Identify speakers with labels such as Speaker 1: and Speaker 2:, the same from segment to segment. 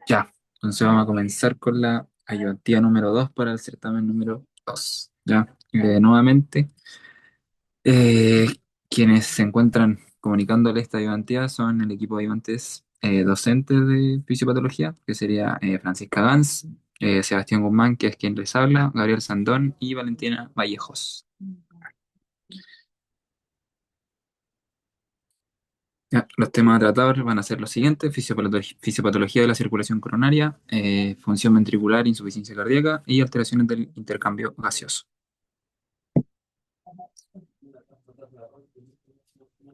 Speaker 1: Ya, entonces vamos a comenzar con la ayudantía número 2 para el certamen número 2. Ya, nuevamente, eh, quienes se encuentran comunicándole esta ayudantía son el equipo de ayudantes docentes de fisiopatología, que sería Francisca Gans, Sebastián Guzmán, que es quien les habla, Gabriel Sandón y Valentina Vallejos. Ya, los temas a tratar van a ser los siguientes: fisiopatología de la circulación coronaria, función ventricular, insuficiencia cardíaca y alteraciones del intercambio gaseoso.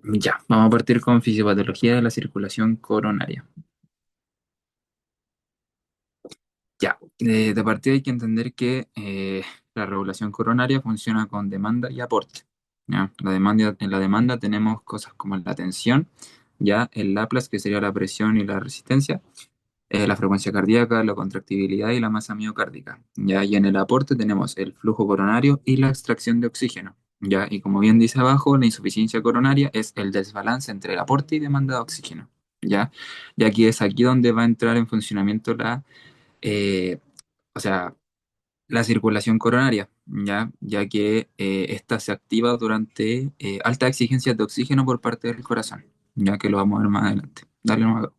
Speaker 1: Ya, vamos a partir con fisiopatología de la circulación coronaria. Ya, de partida hay que entender que la regulación coronaria funciona con demanda y aporte. ¿Ya? En la demanda tenemos cosas como la tensión, ya el Laplace, que sería la presión y la resistencia, la frecuencia cardíaca, la contractibilidad y la masa miocárdica. ¿Ya? Y en el aporte tenemos el flujo coronario y la extracción de oxígeno. ¿Ya? Y como bien dice abajo, la insuficiencia coronaria es el desbalance entre el aporte y demanda de oxígeno. ¿Ya? Y aquí es aquí donde va a entrar en funcionamiento eh, o sea, la circulación coronaria, ya que esta se activa durante altas exigencias de oxígeno por parte del corazón, ya que lo vamos a ver más adelante. Dale nomás.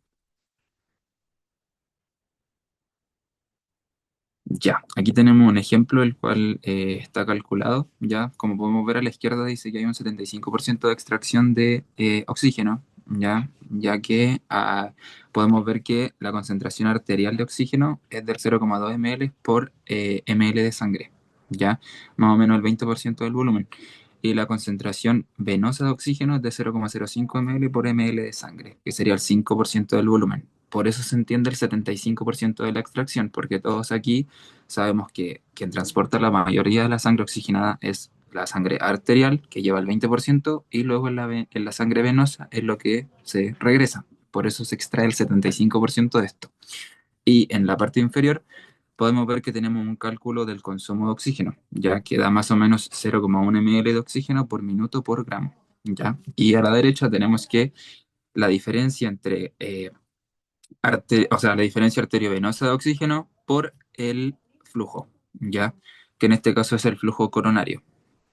Speaker 1: Ya, aquí tenemos un ejemplo el cual está calculado. Ya, como podemos ver a la izquierda dice que hay un 75% de extracción de oxígeno, ya que podemos ver que la concentración arterial de oxígeno es del 0,2 ml por ml de sangre, ya, más o menos el 20% del volumen. Y la concentración venosa de oxígeno es de 0,05 ml por ml de sangre, que sería el 5% del volumen. Por eso se entiende el 75% de la extracción, porque todos aquí sabemos que quien transporta la mayoría de la sangre oxigenada es la sangre arterial, que lleva el 20%, y luego en la sangre venosa es lo que se regresa. Por eso se extrae el 75% de esto. Y en la parte inferior podemos ver que tenemos un cálculo del consumo de oxígeno, ya que da más o menos 0,1 ml de oxígeno por minuto por gramo. ¿Ya? Y a la derecha tenemos que la diferencia entre o sea, la diferencia arteriovenosa de oxígeno por el flujo, ¿ya? Que en este caso es el flujo coronario,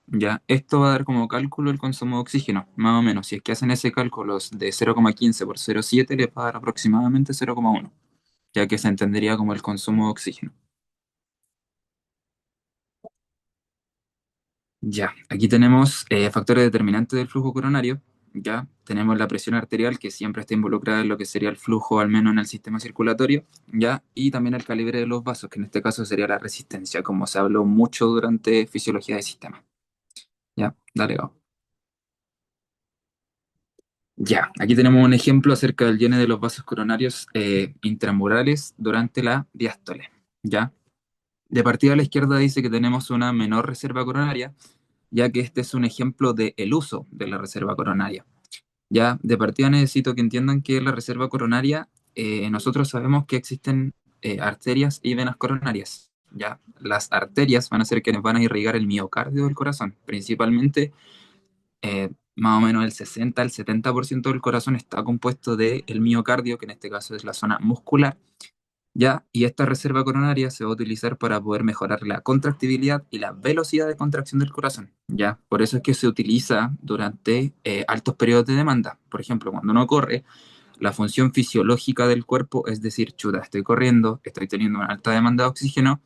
Speaker 1: ¿ya? Esto va a dar como cálculo el consumo de oxígeno, más o menos. Si es que hacen ese cálculo de 0,15 por 0,7, les va a dar aproximadamente 0,1, ya que se entendería como el consumo de oxígeno. Ya, aquí tenemos factores determinantes del flujo coronario. Ya tenemos la presión arterial, que siempre está involucrada en lo que sería el flujo, al menos en el sistema circulatorio, ya, y también el calibre de los vasos, que en este caso sería la resistencia, como se habló mucho durante fisiología de sistema. Ya, dale, Gabo. Ya, aquí tenemos un ejemplo acerca del llene de los vasos coronarios intramurales durante la diástole. Ya, de partida a la izquierda dice que tenemos una menor reserva coronaria, ya que este es un ejemplo del uso de la reserva coronaria. Ya, de partida necesito que entiendan que la reserva coronaria, nosotros sabemos que existen arterias y venas coronarias. Ya, las arterias van a ser quienes van a irrigar el miocardio del corazón. Principalmente, más o menos el 60 al 70% del corazón está compuesto del miocardio, que en este caso es la zona muscular. Ya, y esta reserva coronaria se va a utilizar para poder mejorar la contractibilidad y la velocidad de contracción del corazón. Ya, por eso es que se utiliza durante altos periodos de demanda. Por ejemplo, cuando uno corre, la función fisiológica del cuerpo es decir, chuta, estoy corriendo, estoy teniendo una alta demanda de oxígeno,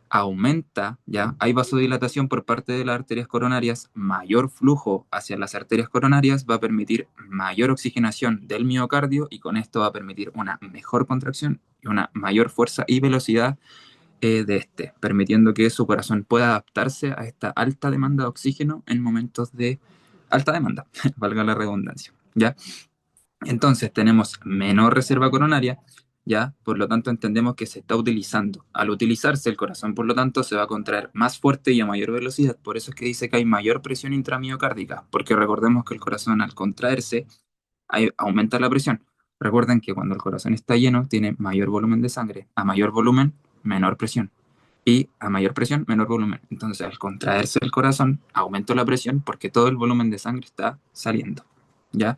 Speaker 1: aumenta, ya hay vasodilatación por parte de las arterias coronarias, mayor flujo hacia las arterias coronarias va a permitir mayor oxigenación del miocardio y con esto va a permitir una mejor contracción y una mayor fuerza y velocidad de este, permitiendo que su corazón pueda adaptarse a esta alta demanda de oxígeno en momentos de alta demanda, valga la redundancia, ¿ya? Entonces tenemos menor reserva coronaria, ¿ya? Por lo tanto entendemos que se está utilizando. Al utilizarse el corazón, por lo tanto, se va a contraer más fuerte y a mayor velocidad. Por eso es que dice que hay mayor presión intramiocárdica, porque recordemos que el corazón al contraerse aumenta la presión. Recuerden que cuando el corazón está lleno tiene mayor volumen de sangre. A mayor volumen, menor presión. Y a mayor presión, menor volumen. Entonces al contraerse el corazón, aumenta la presión porque todo el volumen de sangre está saliendo, ¿ya?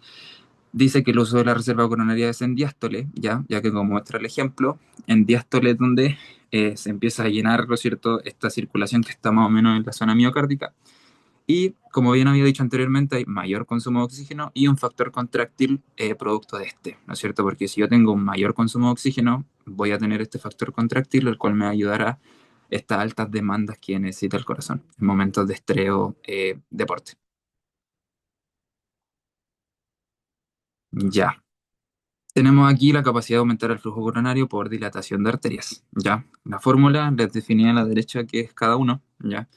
Speaker 1: dice que el uso de la reserva coronaria es en diástole, ya que como muestra el ejemplo, en diástole es donde se empieza a llenar, ¿no es cierto?, esta circulación que está más o menos en la zona miocárdica. Y como bien había dicho anteriormente, hay mayor consumo de oxígeno y un factor contráctil producto de este, ¿no es cierto? Porque si yo tengo un mayor consumo de oxígeno, voy a tener este factor contráctil, el cual me ayudará a estas altas demandas que necesita el corazón en momentos de estrés o deporte. Ya. Tenemos aquí la capacidad de aumentar el flujo coronario por dilatación de arterias, ¿ya? La fórmula les definía a la derecha que es cada uno, ¿ya?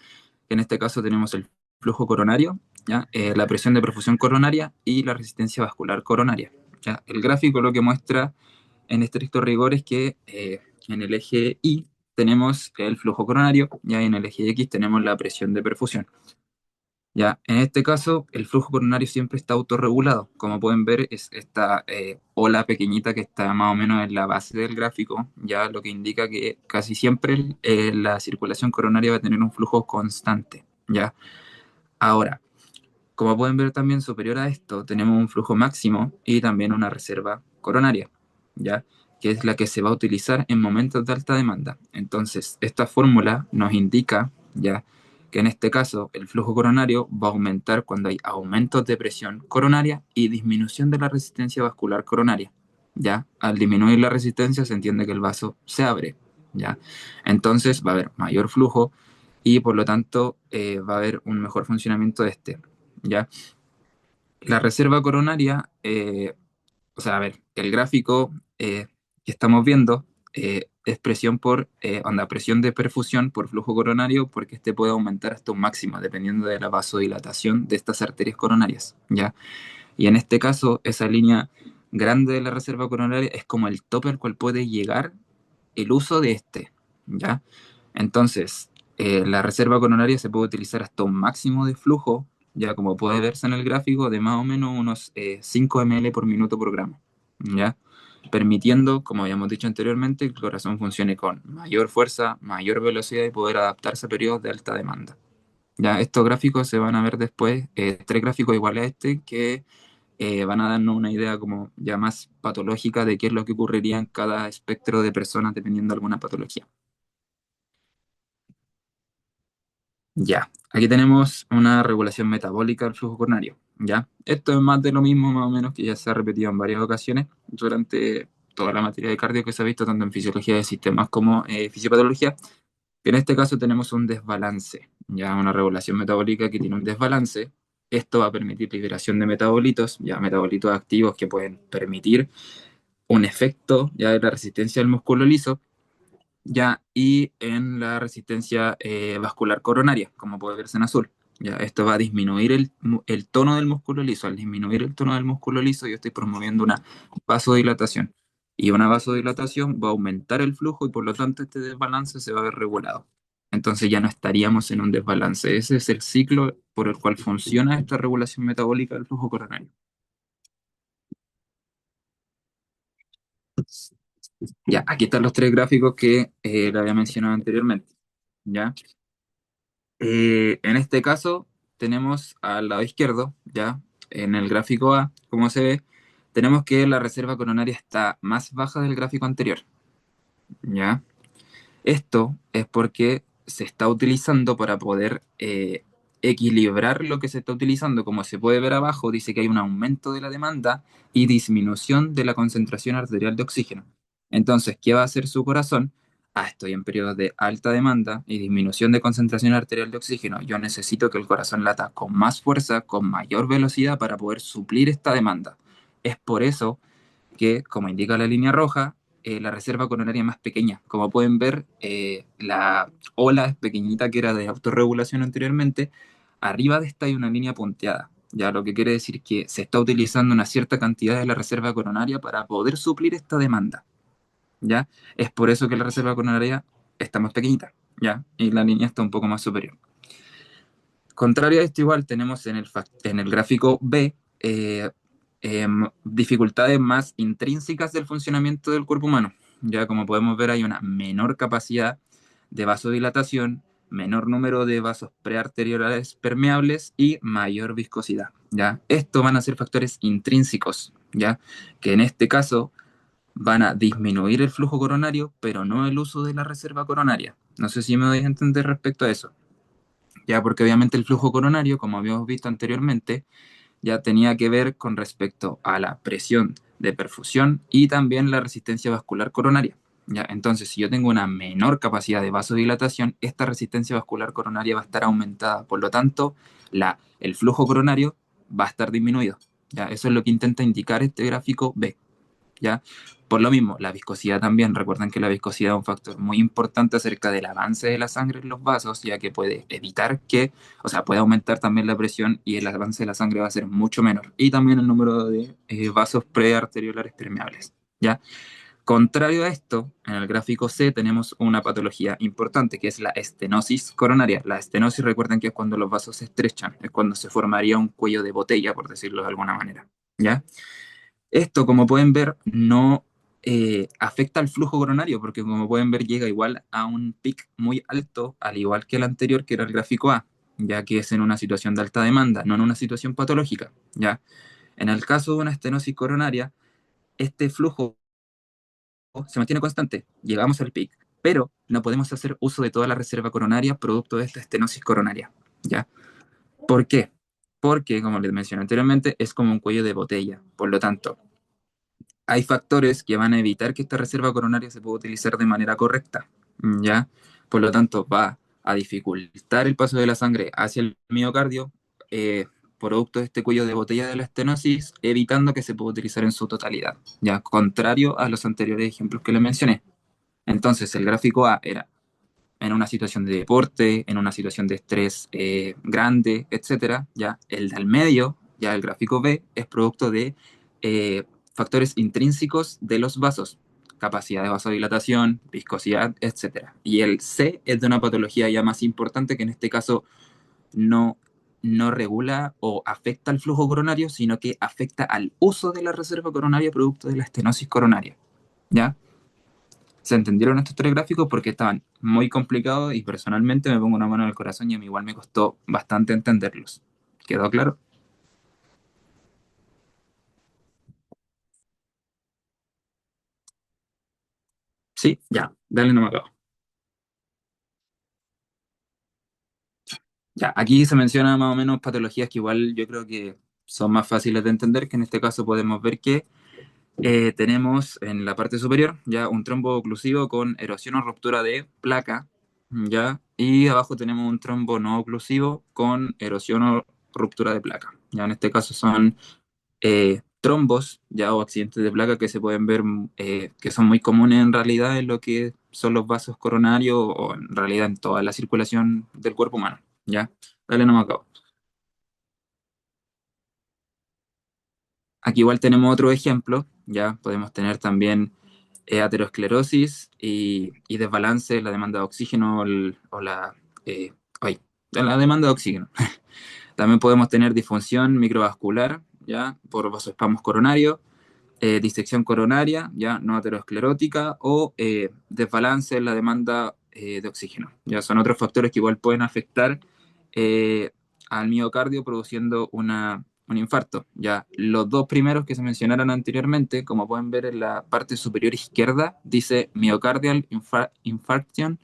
Speaker 1: En este caso tenemos el flujo coronario, ¿ya? La presión de perfusión coronaria y la resistencia vascular coronaria, ¿ya? El gráfico lo que muestra en estricto rigor es que en el eje Y tenemos el flujo coronario, ¿ya? Y en el eje X tenemos la presión de perfusión. Ya, en este caso, el flujo coronario siempre está autorregulado. Como pueden ver, es esta ola pequeñita que está más o menos en la base del gráfico, ya lo que indica que casi siempre la circulación coronaria va a tener un flujo constante, ¿ya? Ahora, como pueden ver también superior a esto, tenemos un flujo máximo y también una reserva coronaria, ¿ya? Que es la que se va a utilizar en momentos de alta demanda. Entonces, esta fórmula nos indica, ¿ya? Que en este caso el flujo coronario va a aumentar cuando hay aumentos de presión coronaria y disminución de la resistencia vascular coronaria, ¿ya? Al disminuir la resistencia se entiende que el vaso se abre, ¿ya? Entonces va a haber mayor flujo y por lo tanto va a haber un mejor funcionamiento de este. ¿Ya? La reserva coronaria, o sea, a ver, el gráfico que estamos viendo es presión presión de perfusión por flujo coronario, porque este puede aumentar hasta un máximo, dependiendo de la vasodilatación de estas arterias coronarias, ¿ya? Y en este caso, esa línea grande de la reserva coronaria es como el tope al cual puede llegar el uso de este, ¿ya? Entonces, la reserva coronaria se puede utilizar hasta un máximo de flujo, ya como puede verse en el gráfico, de más o menos unos 5 ml por minuto por gramo, ¿ya? Permitiendo, como habíamos dicho anteriormente, que el corazón funcione con mayor fuerza, mayor velocidad y poder adaptarse a periodos de alta demanda. Ya, estos gráficos se van a ver después, tres gráficos iguales a este, que van a darnos una idea como ya más patológica de qué es lo que ocurriría en cada espectro de personas dependiendo de alguna patología. Ya, aquí tenemos una regulación metabólica del flujo coronario. Ya, esto es más de lo mismo, más o menos, que ya se ha repetido en varias ocasiones durante toda la materia de cardio que se ha visto, tanto en fisiología de sistemas como fisiopatología. En este caso tenemos un desbalance, ya una regulación metabólica que tiene un desbalance. Esto va a permitir liberación de metabolitos, ya metabolitos activos que pueden permitir un efecto ya de la resistencia del músculo liso, ya, y en la resistencia vascular coronaria, como puede verse en azul. Ya, esto va a disminuir el tono del músculo liso. Al disminuir el tono del músculo liso, yo estoy promoviendo una vasodilatación. Y una vasodilatación va a aumentar el flujo y por lo tanto este desbalance se va a ver regulado. Entonces ya no estaríamos en un desbalance. Ese es el ciclo por el cual funciona esta regulación metabólica del flujo coronario. Ya, aquí están los tres gráficos que le había mencionado anteriormente. ¿Ya? En este caso, tenemos al lado izquierdo, ya, en el gráfico A, como se ve, tenemos que la reserva coronaria está más baja del gráfico anterior, ¿ya? Esto es porque se está utilizando para poder equilibrar lo que se está utilizando. Como se puede ver abajo, dice que hay un aumento de la demanda y disminución de la concentración arterial de oxígeno. Entonces, ¿qué va a hacer su corazón? Ah, estoy en periodos de alta demanda y disminución de concentración arterial de oxígeno. Yo necesito que el corazón lata con más fuerza, con mayor velocidad para poder suplir esta demanda. Es por eso que, como indica la línea roja, la reserva coronaria es más pequeña. Como pueden ver, la ola pequeñita que era de autorregulación anteriormente, arriba de esta hay una línea punteada. Ya lo que quiere decir que se está utilizando una cierta cantidad de la reserva coronaria para poder suplir esta demanda. ¿Ya? Es por eso que la reserva coronaria está más pequeñita, ¿ya? Y la línea está un poco más superior. Contrario a esto, igual tenemos en el gráfico B dificultades más intrínsecas del funcionamiento del cuerpo humano. Ya como podemos ver, hay una menor capacidad de vasodilatación, menor número de vasos prearteriolales permeables y mayor viscosidad. ¿Ya? Estos van a ser factores intrínsecos, ¿ya? Que en este caso van a disminuir el flujo coronario, pero no el uso de la reserva coronaria. No sé si me doy a entender respecto a eso. Ya, porque obviamente el flujo coronario, como habíamos visto anteriormente, ya tenía que ver con respecto a la presión de perfusión y también la resistencia vascular coronaria. ¿Ya? Entonces, si yo tengo una menor capacidad de vasodilatación, esta resistencia vascular coronaria va a estar aumentada. Por lo tanto, el flujo coronario va a estar disminuido. ¿Ya? Eso es lo que intenta indicar este gráfico B. ¿Ya? Por lo mismo, la viscosidad también, recuerden que la viscosidad es un factor muy importante acerca del avance de la sangre en los vasos, ya que puede evitar que, o sea, puede aumentar también la presión y el avance de la sangre va a ser mucho menor. Y también el número de vasos prearteriolares permeables, ¿ya? Contrario a esto, en el gráfico C tenemos una patología importante, que es la estenosis coronaria. La estenosis, recuerden que es cuando los vasos se estrechan, es cuando se formaría un cuello de botella, por decirlo de alguna manera, ¿ya? Esto, como pueden ver, no afecta al flujo coronario, porque como pueden ver, llega igual a un pic muy alto, al igual que el anterior, que era el gráfico A, ya que es en una situación de alta demanda, no en una situación patológica, ¿ya? En el caso de una estenosis coronaria, este flujo se mantiene constante, llegamos al pic, pero no podemos hacer uso de toda la reserva coronaria producto de esta estenosis coronaria, ¿ya? ¿Por qué? Porque, como les mencioné anteriormente, es como un cuello de botella. Por lo tanto, hay factores que van a evitar que esta reserva coronaria se pueda utilizar de manera correcta, ¿ya? Por lo tanto, va a dificultar el paso de la sangre hacia el miocardio, producto de este cuello de botella de la estenosis, evitando que se pueda utilizar en su totalidad, ¿ya? Contrario a los anteriores ejemplos que le mencioné. Entonces, el gráfico A era en una situación de deporte, en una situación de estrés grande, etcétera, ya el del medio, ya el gráfico B, es producto de factores intrínsecos de los vasos, capacidad de vasodilatación, viscosidad, etcétera. Y el C es de una patología ya más importante que en este caso no, no regula o afecta al flujo coronario, sino que afecta al uso de la reserva coronaria producto de la estenosis coronaria. ¿Ya? Se entendieron estos tres gráficos porque estaban muy complicados y personalmente me pongo una mano en el corazón y a mí igual me costó bastante entenderlos. ¿Quedó claro? Sí, ya, dale no me acabo. Ya, aquí se menciona más o menos patologías que igual yo creo que son más fáciles de entender, que en este caso podemos ver que tenemos en la parte superior ya un trombo oclusivo con erosión o ruptura de placa, ya, y abajo tenemos un trombo no oclusivo con erosión o ruptura de placa. Ya en este caso son trombos ya o accidentes de placa que se pueden ver que son muy comunes en realidad en lo que son los vasos coronarios o en realidad en toda la circulación del cuerpo humano. ¿Ya? Dale, no me acabo. Aquí igual tenemos otro ejemplo, ya podemos tener también aterosclerosis y desbalance, la demanda de oxígeno o eh, ay, la demanda de oxígeno. También podemos tener disfunción microvascular, ya, por vasoespasmos coronarios, disección coronaria, ya no aterosclerótica, o desbalance en la demanda de oxígeno. Ya son otros factores que igual pueden afectar eh, al miocardio produciendo un infarto. Ya los dos primeros que se mencionaron anteriormente, como pueden ver en la parte superior izquierda, dice myocardial infarction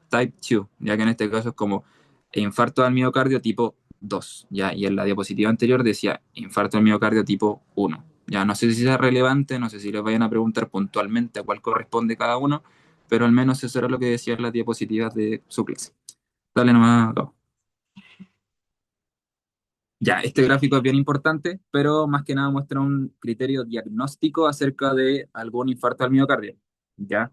Speaker 1: type 2, ya que en este caso es como infarto al miocardio tipo 2, ya, y en la diapositiva anterior decía infarto al miocardio tipo 1. Ya no sé si sea relevante, no sé si les vayan a preguntar puntualmente a cuál corresponde cada uno, pero al menos eso era lo que decían las diapositivas de su clase. Dale nomás, Gabo. Ya, este gráfico es bien importante, pero más que nada muestra un criterio diagnóstico acerca de algún infarto al miocardio. ¿Ya?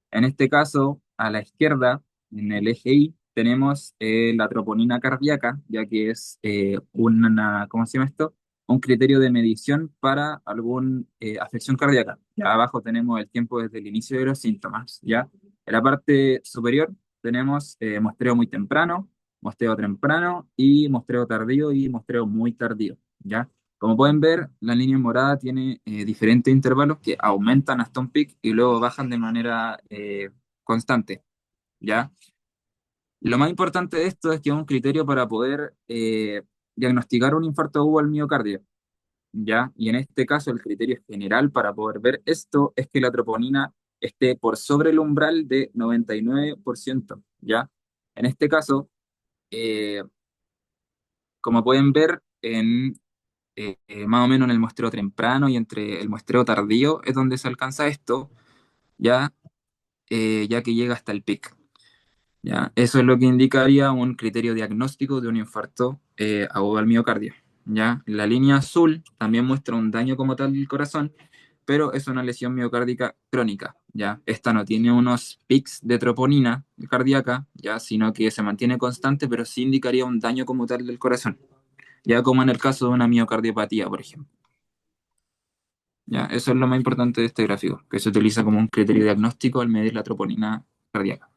Speaker 1: En este caso, a la izquierda, en el eje Y, tenemos la troponina cardíaca, ya que es ¿cómo se llama esto? Un criterio de medición para alguna afección cardíaca. Ya abajo tenemos el tiempo desde el inicio de los síntomas, ¿ya? En la parte superior tenemos muestreo muy temprano, muestreo temprano y muestreo tardío y muestreo muy tardío, ¿ya? Como pueden ver, la línea morada tiene diferentes intervalos que aumentan hasta un pic y luego bajan de manera constante, ¿ya? Lo más importante de esto es que es un criterio para poder diagnosticar un infarto agudo al miocardio, ¿ya? Y en este caso el criterio general para poder ver esto es que la troponina esté por sobre el umbral de 99%, ¿ya? En este caso, eh, como pueden ver, más o menos en el muestreo temprano y entre el muestreo tardío es donde se alcanza esto, ¿ya? Ya que llega hasta el pic. ¿Ya? Eso es lo que indicaría un criterio diagnóstico de un infarto agudo al miocardio. ¿Ya? La línea azul también muestra un daño como tal del corazón, pero es una lesión miocárdica crónica. ¿Ya? Esta no tiene unos pics de troponina cardíaca, ¿ya? Sino que se mantiene constante, pero sí indicaría un daño como tal del corazón, ya como en el caso de una miocardiopatía, por ejemplo. ¿Ya? Eso es lo más importante de este gráfico, que se utiliza como un criterio diagnóstico al medir la troponina cardíaca.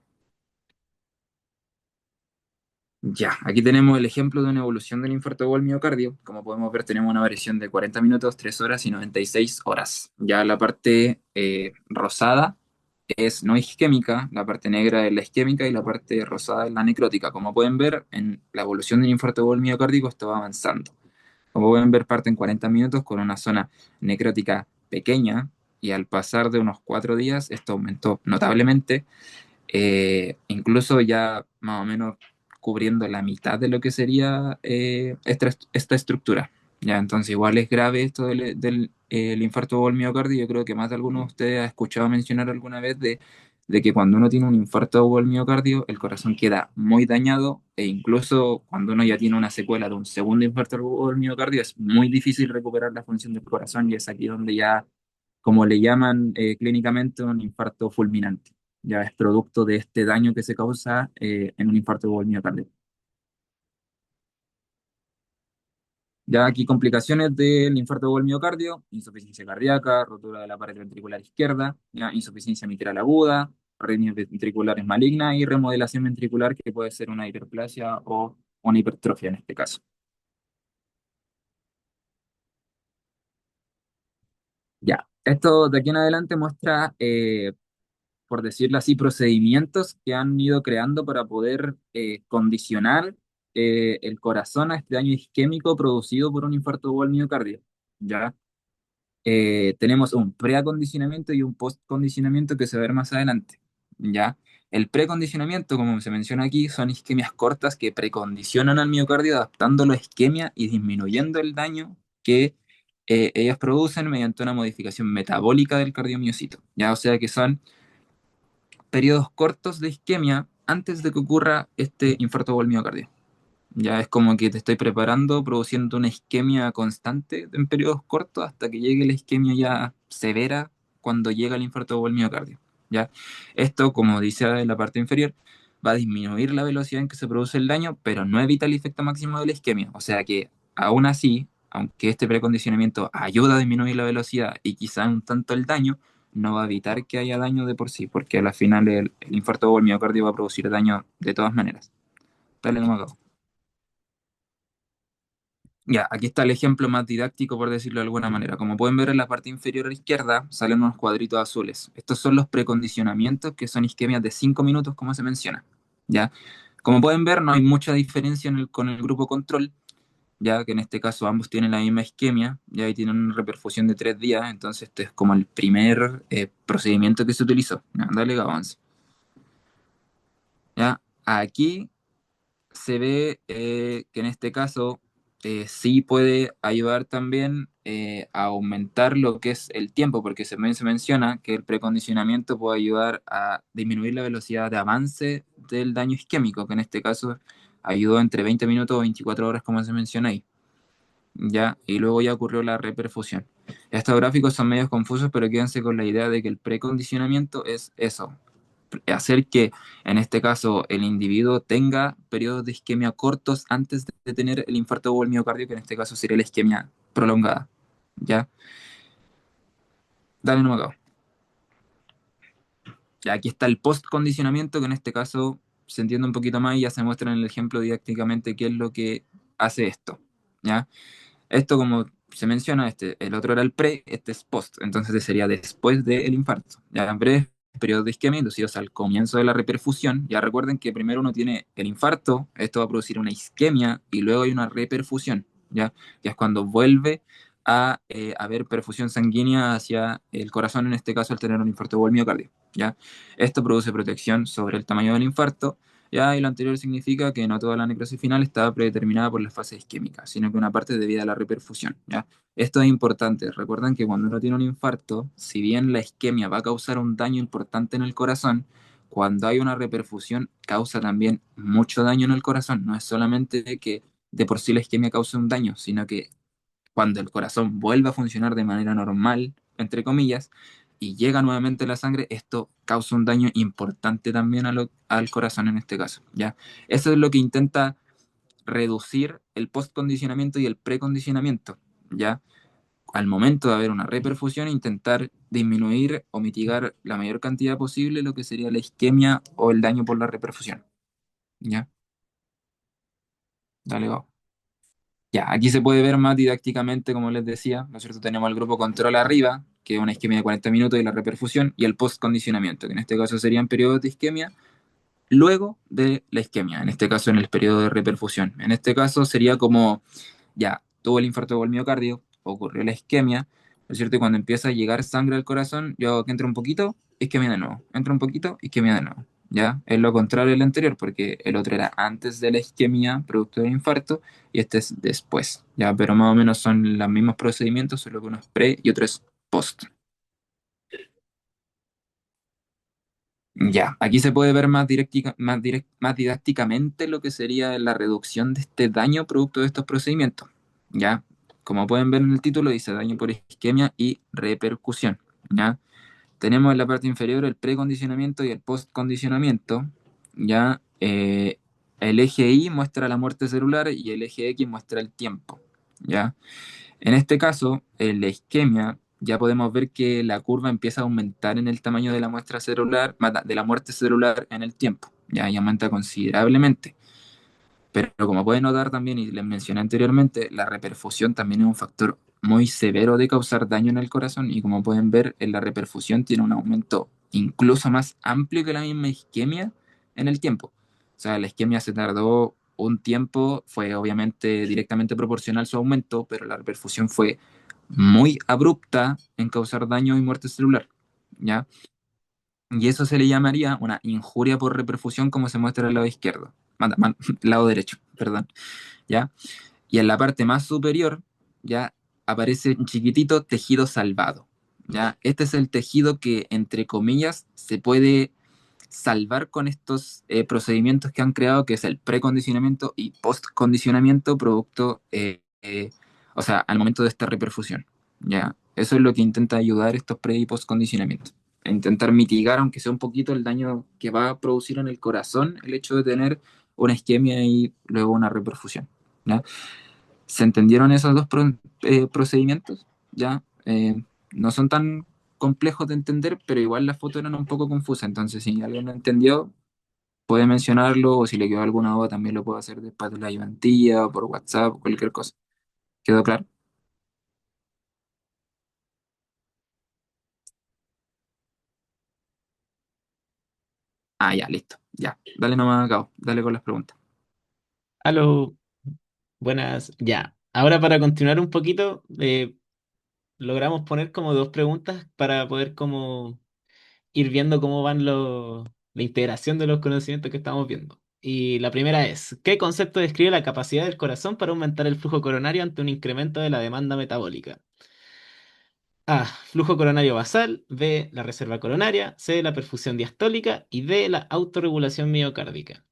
Speaker 1: Ya, aquí tenemos el ejemplo de una evolución del infarto al miocardio. Como podemos ver, tenemos una variación de 40 minutos, 3 horas y 96 horas. Ya la parte rosada es no isquémica, la parte negra es la isquémica y la parte rosada es la necrótica. Como pueden ver, en la evolución del infarto al miocárdico esto va avanzando. Como pueden ver, parte en 40 minutos con una zona necrótica pequeña y al pasar de unos 4 días esto aumentó notablemente, incluso ya más o menos cubriendo la mitad de lo que sería esta estructura. Ya, entonces igual es grave esto el infarto o el miocardio. Yo creo que más de alguno de ustedes ha escuchado mencionar alguna vez de que cuando uno tiene un infarto o el miocardio, el corazón queda muy dañado e incluso cuando uno ya tiene una secuela de un segundo infarto o el miocardio, es muy difícil recuperar la función del corazón y es aquí donde ya, como le llaman clínicamente, un infarto fulminante. Ya es producto de este daño que se causa en un infarto o miocardio. Ya aquí complicaciones del infarto o miocardio: insuficiencia cardíaca, rotura de la pared ventricular izquierda, ya, insuficiencia mitral aguda, arritmias ventriculares malignas y remodelación ventricular que puede ser una hiperplasia o una hipertrofia en este caso. Ya, esto de aquí en adelante muestra por decirlo así, procedimientos que han ido creando para poder condicionar el corazón a este daño isquémico producido por un infarto o el miocardio. ¿Ya? Tenemos un preacondicionamiento y un postcondicionamiento que se va a ver más adelante. ¿Ya? El precondicionamiento, como se menciona aquí, son isquemias cortas que precondicionan al miocardio adaptándolo a isquemia y disminuyendo el daño que ellas producen mediante una modificación metabólica del cardiomiocito. ¿Ya? O sea que son periodos cortos de isquemia antes de que ocurra este infarto o el miocardio. Ya es como que te estoy preparando, produciendo una isquemia constante en periodos cortos hasta que llegue la isquemia ya severa cuando llega el infarto o el miocardio. ¿Ya? Esto, como dice en la parte inferior, va a disminuir la velocidad en que se produce el daño, pero no evita el efecto máximo de la isquemia. O sea que aún así, aunque este precondicionamiento ayuda a disminuir la velocidad y quizá un tanto el daño, no va a evitar que haya daño de por sí, porque al final el infarto o el miocardio va a producir daño de todas maneras. Dale, no me acabo. Ya, aquí está el ejemplo más didáctico, por decirlo de alguna manera. Como pueden ver en la parte inferior a la izquierda, salen unos cuadritos azules. Estos son los precondicionamientos, que son isquemias de 5 minutos, como se menciona. ¿Ya? Como pueden ver, no hay mucha diferencia con el grupo control, ya que en este caso ambos tienen la misma isquemia, ya ahí tienen una reperfusión de 3 días, entonces este es como el primer procedimiento que se utilizó. Ya, dale, avance. ¿Ya? Aquí se ve que en este caso sí puede ayudar también a aumentar lo que es el tiempo, porque se menciona que el precondicionamiento puede ayudar a disminuir la velocidad de avance del daño isquémico, que en este caso ayudó entre 20 minutos o 24 horas, como se menciona ahí. ¿Ya? Y luego ya ocurrió la reperfusión. Estos gráficos son medios confusos, pero quédense con la idea de que el precondicionamiento es eso, hacer que en este caso el individuo tenga periodos de isquemia cortos antes de tener el infarto o el miocardio, que en este caso sería la isquemia prolongada. ¿Ya? Dale, no me acabo. Ya, aquí está el postcondicionamiento, que en este caso se entiende un poquito más y ya se muestra en el ejemplo didácticamente qué es lo que hace esto. ¿Ya? Esto, como se menciona, el otro era el pre, este es post, entonces este sería después del infarto. Ya en breve, periodos de isquemia inducidos al comienzo de la reperfusión. Ya recuerden que primero uno tiene el infarto, esto va a producir una isquemia y luego hay una reperfusión, ¿ya? Que es cuando vuelve a haber perfusión sanguínea hacia el corazón, en este caso al tener un infarto o el miocardio, ¿ya? Esto produce protección sobre el tamaño del infarto, ¿ya? Y lo anterior significa que no toda la necrosis final está predeterminada por la fase isquémica, sino que una parte es debida a la reperfusión, ¿ya? Esto es importante. Recuerden que cuando uno tiene un infarto, si bien la isquemia va a causar un daño importante en el corazón, cuando hay una reperfusión causa también mucho daño en el corazón. No es solamente que de por sí la isquemia causa un daño, sino que cuando el corazón vuelve a funcionar de manera normal, entre comillas, y llega nuevamente la sangre, esto causa un daño importante también al corazón en este caso, ¿ya? Eso es lo que intenta reducir el postcondicionamiento y el precondicionamiento, ¿ya? Al momento de haber una reperfusión, intentar disminuir o mitigar la mayor cantidad posible lo que sería la isquemia o el daño por la reperfusión, ¿ya? Dale, va. Ya, aquí se puede ver más didácticamente, como les decía, ¿no es cierto? Tenemos el grupo control arriba, que es una isquemia de 40 minutos y la reperfusión, y el postcondicionamiento, que en este caso serían periodos de isquemia, luego de la isquemia, en este caso en el periodo de reperfusión. En este caso sería como, ya, tuvo el infarto o el miocardio, ocurrió la isquemia, ¿no es cierto? Y cuando empieza a llegar sangre al corazón, yo hago que entre un poquito, isquemia de nuevo, entra un poquito, isquemia de nuevo. ¿Ya? Es lo contrario del anterior, porque el otro era antes de la isquemia, producto del infarto, y este es después, ¿ya? Pero más o menos son los mismos procedimientos, solo que uno es pre y otro es post. Ya, aquí se puede ver más didácticamente lo que sería la reducción de este daño producto de estos procedimientos. Ya, como pueden ver en el título, dice daño por isquemia y repercusión. Ya, tenemos en la parte inferior el precondicionamiento y el postcondicionamiento. Ya, el eje Y muestra la muerte celular y el eje X muestra el tiempo. Ya, en este caso, en la isquemia, ya podemos ver que la curva empieza a aumentar en el tamaño de la muestra celular, de la muerte celular en el tiempo, ya, y aumenta considerablemente. Pero como pueden notar también, y les mencioné anteriormente, la reperfusión también es un factor muy severo de causar daño en el corazón, y como pueden ver, en la reperfusión tiene un aumento incluso más amplio que la misma isquemia en el tiempo. O sea, la isquemia se tardó un tiempo, fue obviamente directamente proporcional su aumento, pero la reperfusión fue muy abrupta en causar daño y muerte celular, ¿ya? Y eso se le llamaría una injuria por reperfusión, como se muestra al lado izquierdo, lado derecho, perdón, ¿ya? Y en la parte más superior, ya aparece un chiquitito tejido salvado, ¿ya? Este es el tejido que, entre comillas, se puede salvar con estos procedimientos que han creado, que es el precondicionamiento y postcondicionamiento, producto, o sea, al momento de esta reperfusión, ¿ya? Eso es lo que intenta ayudar estos pre y postcondicionamientos. A intentar mitigar, aunque sea un poquito, el daño que va a producir en el corazón el hecho de tener una isquemia y luego una reperfusión, ¿ya? ¿Se entendieron esos dos procedimientos? ¿Ya? No son tan complejos de entender, pero igual las fotos eran un poco confusas, entonces si alguien no entendió, puede mencionarlo, o si le quedó alguna duda también lo puedo hacer después de la ayudantía, o por WhatsApp, o cualquier cosa. ¿Quedó claro? Ah, ya, listo. Ya, dale nomás a cabo, dale con las preguntas.
Speaker 2: Aló, buenas. Ya. Ahora para continuar un poquito, logramos poner como dos preguntas para poder como ir viendo cómo van la integración de los conocimientos que estamos viendo. Y la primera es, ¿qué concepto describe la capacidad del corazón para aumentar el flujo coronario ante un incremento de la demanda metabólica? A, flujo coronario basal; B, la reserva coronaria; C, la perfusión diastólica; y D, la autorregulación miocárdica.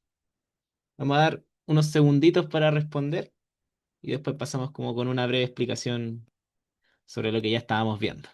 Speaker 2: Vamos a dar unos segunditos para responder y después pasamos como con una breve explicación sobre lo que ya estábamos viendo.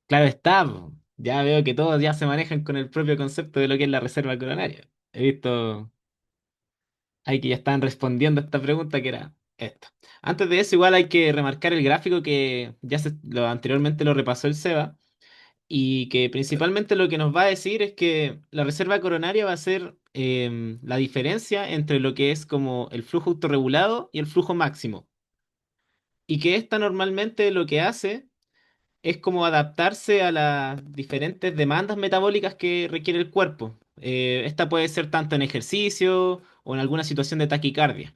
Speaker 2: Claro está, po. Ya veo que todos ya se manejan con el propio concepto de lo que es la reserva coronaria. He visto ahí que ya están respondiendo a esta pregunta que era esta. Antes de eso, igual hay que remarcar el gráfico que ya anteriormente lo repasó el Seba. y que principalmente lo que nos va a decir es que la reserva coronaria va a ser la diferencia entre lo que es como el flujo autorregulado y el flujo máximo. Y que esta normalmente lo que hace es como adaptarse a las diferentes demandas metabólicas que requiere el cuerpo. Esta puede ser tanto en ejercicio o en alguna situación de taquicardia.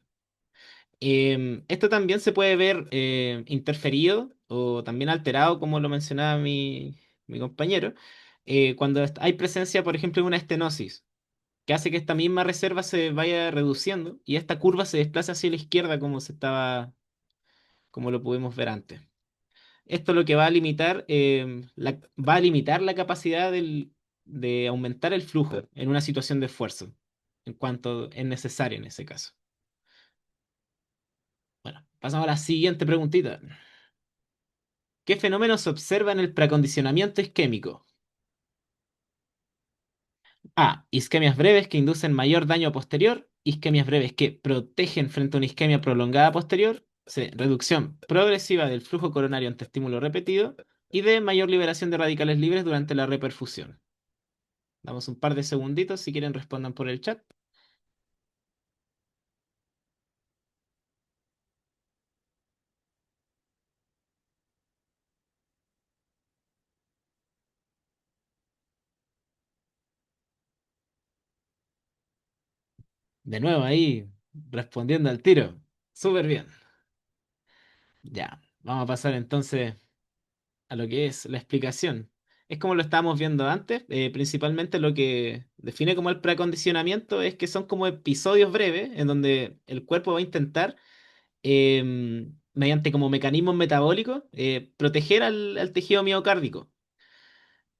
Speaker 2: Esto también se puede ver interferido o también alterado, como lo mencionaba mi compañero, cuando hay presencia, por ejemplo, de una estenosis, que hace que esta misma reserva se vaya reduciendo y esta curva se desplaza hacia la izquierda como lo pudimos ver antes. Esto lo que va a limitar, va a limitar la capacidad de aumentar el flujo en una situación de esfuerzo, en cuanto es necesario en ese caso. Bueno, pasamos a la siguiente preguntita. ¿Qué fenómeno se observa en el preacondicionamiento isquémico? A. Isquemias breves que inducen mayor daño posterior. Isquemias breves que protegen frente a una isquemia prolongada posterior. C. Reducción progresiva del flujo coronario ante estímulo repetido. Y D. Mayor liberación de radicales libres durante la reperfusión. Damos un par de segunditos si quieren respondan por el chat. De nuevo ahí, respondiendo al tiro. Súper bien. Ya, vamos a pasar entonces a lo que es la explicación. Es como lo estábamos viendo antes, principalmente lo que define como el preacondicionamiento es que son como episodios breves en donde el cuerpo va a intentar, mediante como mecanismos metabólicos, proteger al tejido miocárdico.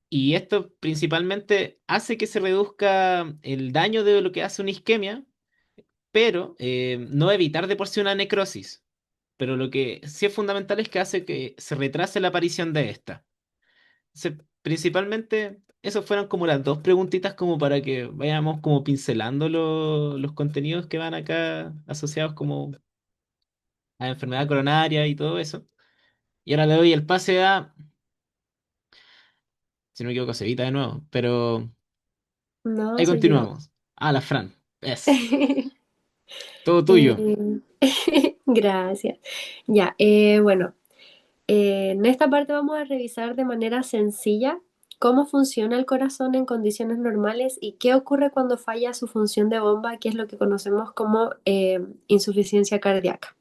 Speaker 2: Y esto principalmente hace que se reduzca el daño de lo que hace una isquemia, pero no evitar de por sí una necrosis. Pero lo que sí es fundamental es que hace que se retrase la aparición de esta. Principalmente, esas fueron como las dos preguntitas como para que vayamos como pincelando los contenidos que van acá asociados como a enfermedad coronaria y todo eso. Y ahora le doy el pase a, si no me equivoco, Cevita de nuevo, pero
Speaker 3: No,
Speaker 2: ahí
Speaker 3: soy yo.
Speaker 2: continuamos. A la Fran, es todo tuyo.
Speaker 3: Eh, Gracias. Ya, bueno, en esta parte vamos a revisar de manera sencilla cómo funciona el corazón en condiciones normales y qué ocurre cuando falla su función de bomba, que es lo que conocemos como insuficiencia cardíaca.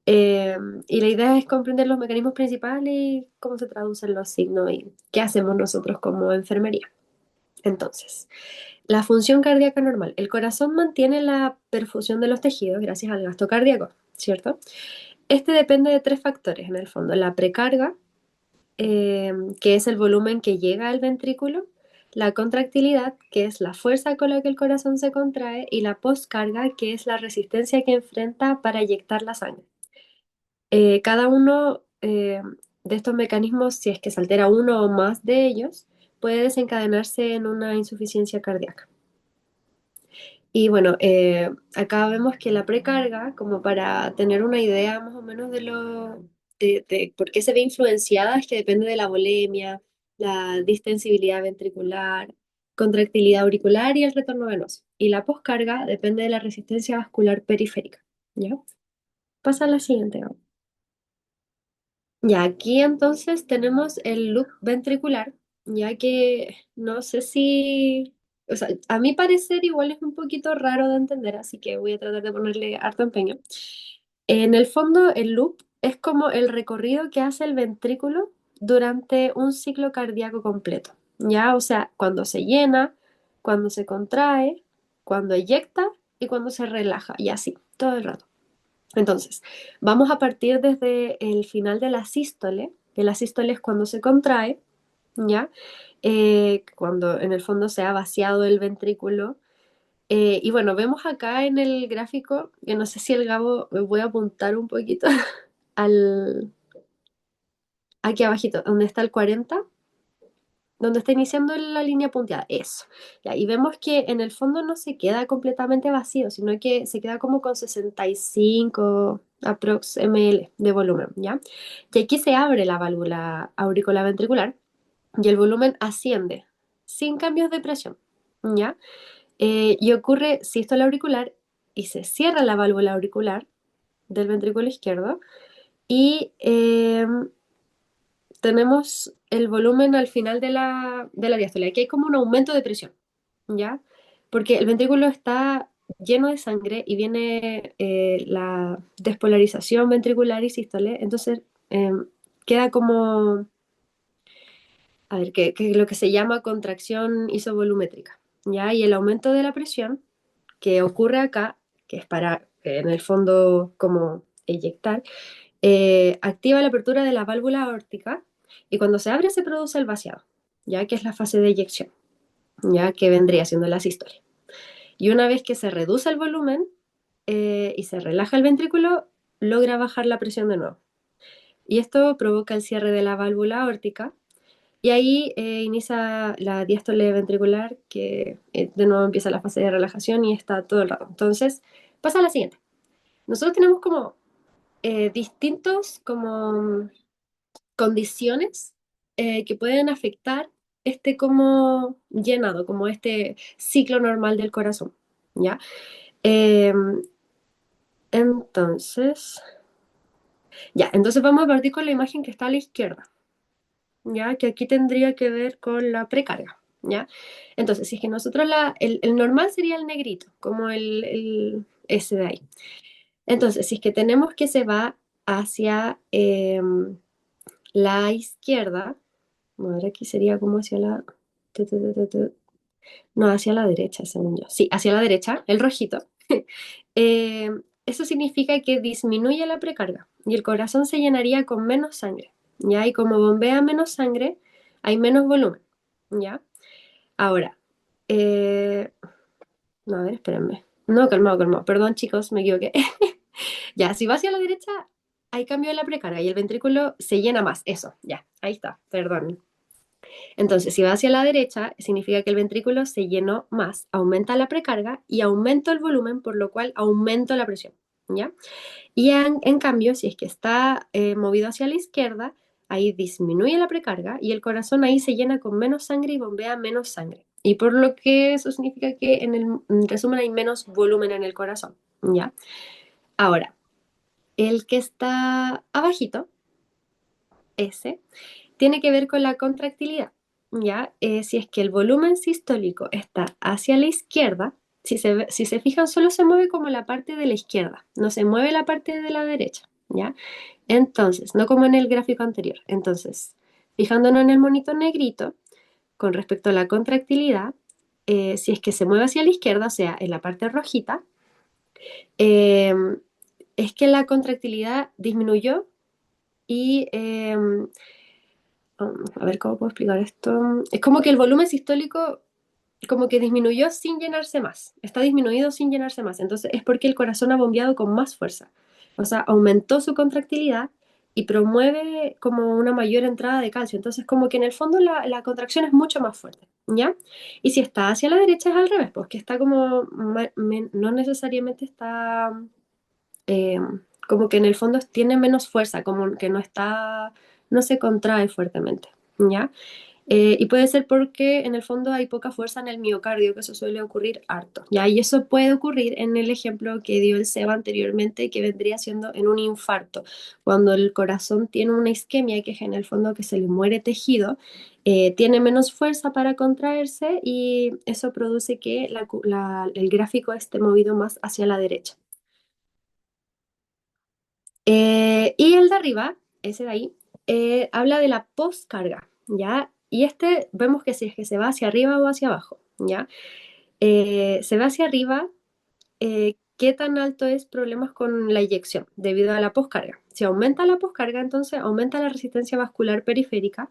Speaker 3: Eh, y la idea es comprender los mecanismos principales y cómo se traducen los signos y qué hacemos nosotros como enfermería. Entonces, la función cardíaca normal. El corazón mantiene la perfusión de los tejidos gracias al gasto cardíaco, ¿cierto? Este depende de tres factores en el fondo. La precarga, que es el volumen que llega al ventrículo, la contractilidad, que es la fuerza con la que el corazón se contrae, y la postcarga, que es la resistencia que enfrenta para eyectar la sangre. Cada uno de estos mecanismos, si es que se altera uno o más de ellos, puede desencadenarse en una insuficiencia cardíaca. Y bueno, acá vemos que la precarga, como para tener una idea más o menos de por qué se ve influenciada, es que depende de la volemia, la distensibilidad ventricular, contractilidad auricular y el retorno venoso. Y la poscarga depende de la resistencia vascular periférica. ¿Ya? Pasa a la siguiente. Vamos. Ya, aquí entonces tenemos el loop ventricular, ya que no sé si, o sea, a mi parecer igual es un poquito raro de entender, así que voy a tratar de ponerle harto empeño. En el fondo, el loop es como el recorrido que hace el ventrículo durante un ciclo cardíaco completo, ya, o sea, cuando se llena, cuando se contrae, cuando eyecta y cuando se relaja, y así, todo el rato. Entonces, vamos a partir desde el final de la sístole, que la sístole es cuando se contrae, ¿ya? Cuando en el fondo se ha vaciado el ventrículo. Y bueno, vemos acá en el gráfico, que no sé si el Gabo, voy a apuntar un poquito al, aquí abajito, donde está el 40, donde está iniciando la línea punteada, eso. Ya, y vemos que en el fondo no se queda completamente vacío, sino que se queda como con 65 aprox ml de volumen, ¿ya? Y aquí se abre la válvula auricular ventricular y el volumen asciende sin cambios de presión, ¿ya? Y ocurre sístole auricular y se cierra la válvula auricular del ventrículo izquierdo y tenemos el volumen al final de la diástole. Aquí hay como un aumento de presión, ¿ya? Porque el ventrículo está lleno de sangre y viene la despolarización ventricular y sístole, entonces eh, queda como, a ver, que lo que se llama contracción isovolumétrica, ¿ya? Y el aumento de la presión que ocurre acá, que es para, en el fondo, como eyectar, activa la apertura de la válvula aórtica y cuando se abre se produce el vaciado, ya que es la fase de eyección, ya que vendría siendo la sístole. Y una vez que se reduce el volumen y se relaja el ventrículo, logra bajar la presión de nuevo. Y esto provoca el cierre de la válvula aórtica y ahí inicia la diástole ventricular, que de nuevo empieza la fase de relajación y está todo el rato. Entonces, pasa a la siguiente. Nosotros tenemos como distintos como condiciones que pueden afectar este como llenado, como este ciclo normal del corazón, ¿ya? Eh, entonces, entonces vamos a partir con la imagen que está a la izquierda, ¿ya? Que aquí tendría que ver con la precarga, ¿ya? Entonces, si es que nosotros el normal sería el negrito, como ese de ahí. Entonces, si es que tenemos que se va hacia la izquierda, a ver, aquí sería como hacia la... No, hacia la derecha, según yo. Sí, hacia la derecha, el rojito. Eh, eso significa que disminuye la precarga y el corazón se llenaría con menos sangre, ¿ya? Y como bombea menos sangre, hay menos volumen, ¿ya? Ahora, no, a ver, espérenme. No, calmado, calmado. Perdón, chicos, me equivoqué. Ya, si va hacia la derecha, hay cambio de la precarga y el ventrículo se llena más. Eso, ya, ahí está, perdón. Entonces, si va hacia la derecha, significa que el ventrículo se llenó más, aumenta la precarga y aumento el volumen, por lo cual aumento la presión, ¿ya? Y en cambio, si es que está movido hacia la izquierda, ahí disminuye la precarga y el corazón ahí se llena con menos sangre y bombea menos sangre. Y por lo que eso significa que en resumen hay menos volumen en el corazón, ¿ya? Ahora, el que está abajito, ese, tiene que ver con la contractilidad, ¿ya? Si es que el volumen sistólico está hacia la izquierda, si se fijan, solo se mueve como la parte de la izquierda, no se mueve la parte de la derecha, ¿ya? Entonces, no como en el gráfico anterior. Entonces, fijándonos en el monito negrito, con respecto a la contractilidad, si es que se mueve hacia la izquierda, o sea, en la parte rojita, eh, es que la contractilidad disminuyó y a ver cómo puedo explicar esto. Es como que el volumen sistólico como que disminuyó sin llenarse más. Está disminuido sin llenarse más. Entonces es porque el corazón ha bombeado con más fuerza. O sea, aumentó su contractilidad y promueve como una mayor entrada de calcio. Entonces como que en el fondo la contracción es mucho más fuerte, ¿ya? Y si está hacia la derecha es al revés, pues que está como, no necesariamente está eh, como que en el fondo tiene menos fuerza, como que no se contrae fuertemente, ¿ya? Y puede ser porque en el fondo hay poca fuerza en el miocardio, que eso suele ocurrir harto, ¿ya? Y eso puede ocurrir en el ejemplo que dio el Seba anteriormente, que vendría siendo en un infarto, cuando el corazón tiene una isquemia, que es en el fondo que se le muere tejido, tiene menos fuerza para contraerse y eso produce que el gráfico esté movido más hacia la derecha. Y el de arriba, ese de ahí, habla de la postcarga, ¿ya? Y este vemos que si es que se va hacia arriba o hacia abajo, ¿ya? Se va hacia arriba, ¿qué tan alto es problemas con la eyección debido a la postcarga? Si aumenta la postcarga, entonces aumenta la resistencia vascular periférica,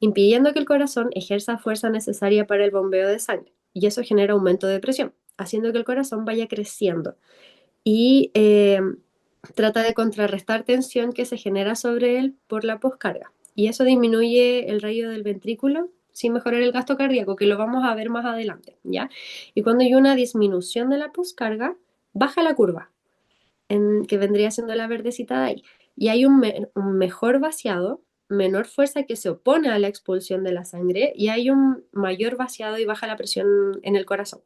Speaker 3: impidiendo que el corazón ejerza fuerza necesaria para el bombeo de sangre. Y eso genera aumento de presión, haciendo que el corazón vaya creciendo. Y trata de contrarrestar tensión que se genera sobre él por la poscarga. Y eso disminuye el radio del ventrículo sin mejorar el gasto cardíaco, que lo vamos a ver más adelante, ¿ya? Y cuando hay una disminución de la poscarga, baja la curva, que vendría siendo la verdecita de ahí. Y hay un mejor vaciado menor fuerza que se opone a la expulsión de la sangre y hay un mayor vaciado y baja la presión en el corazón.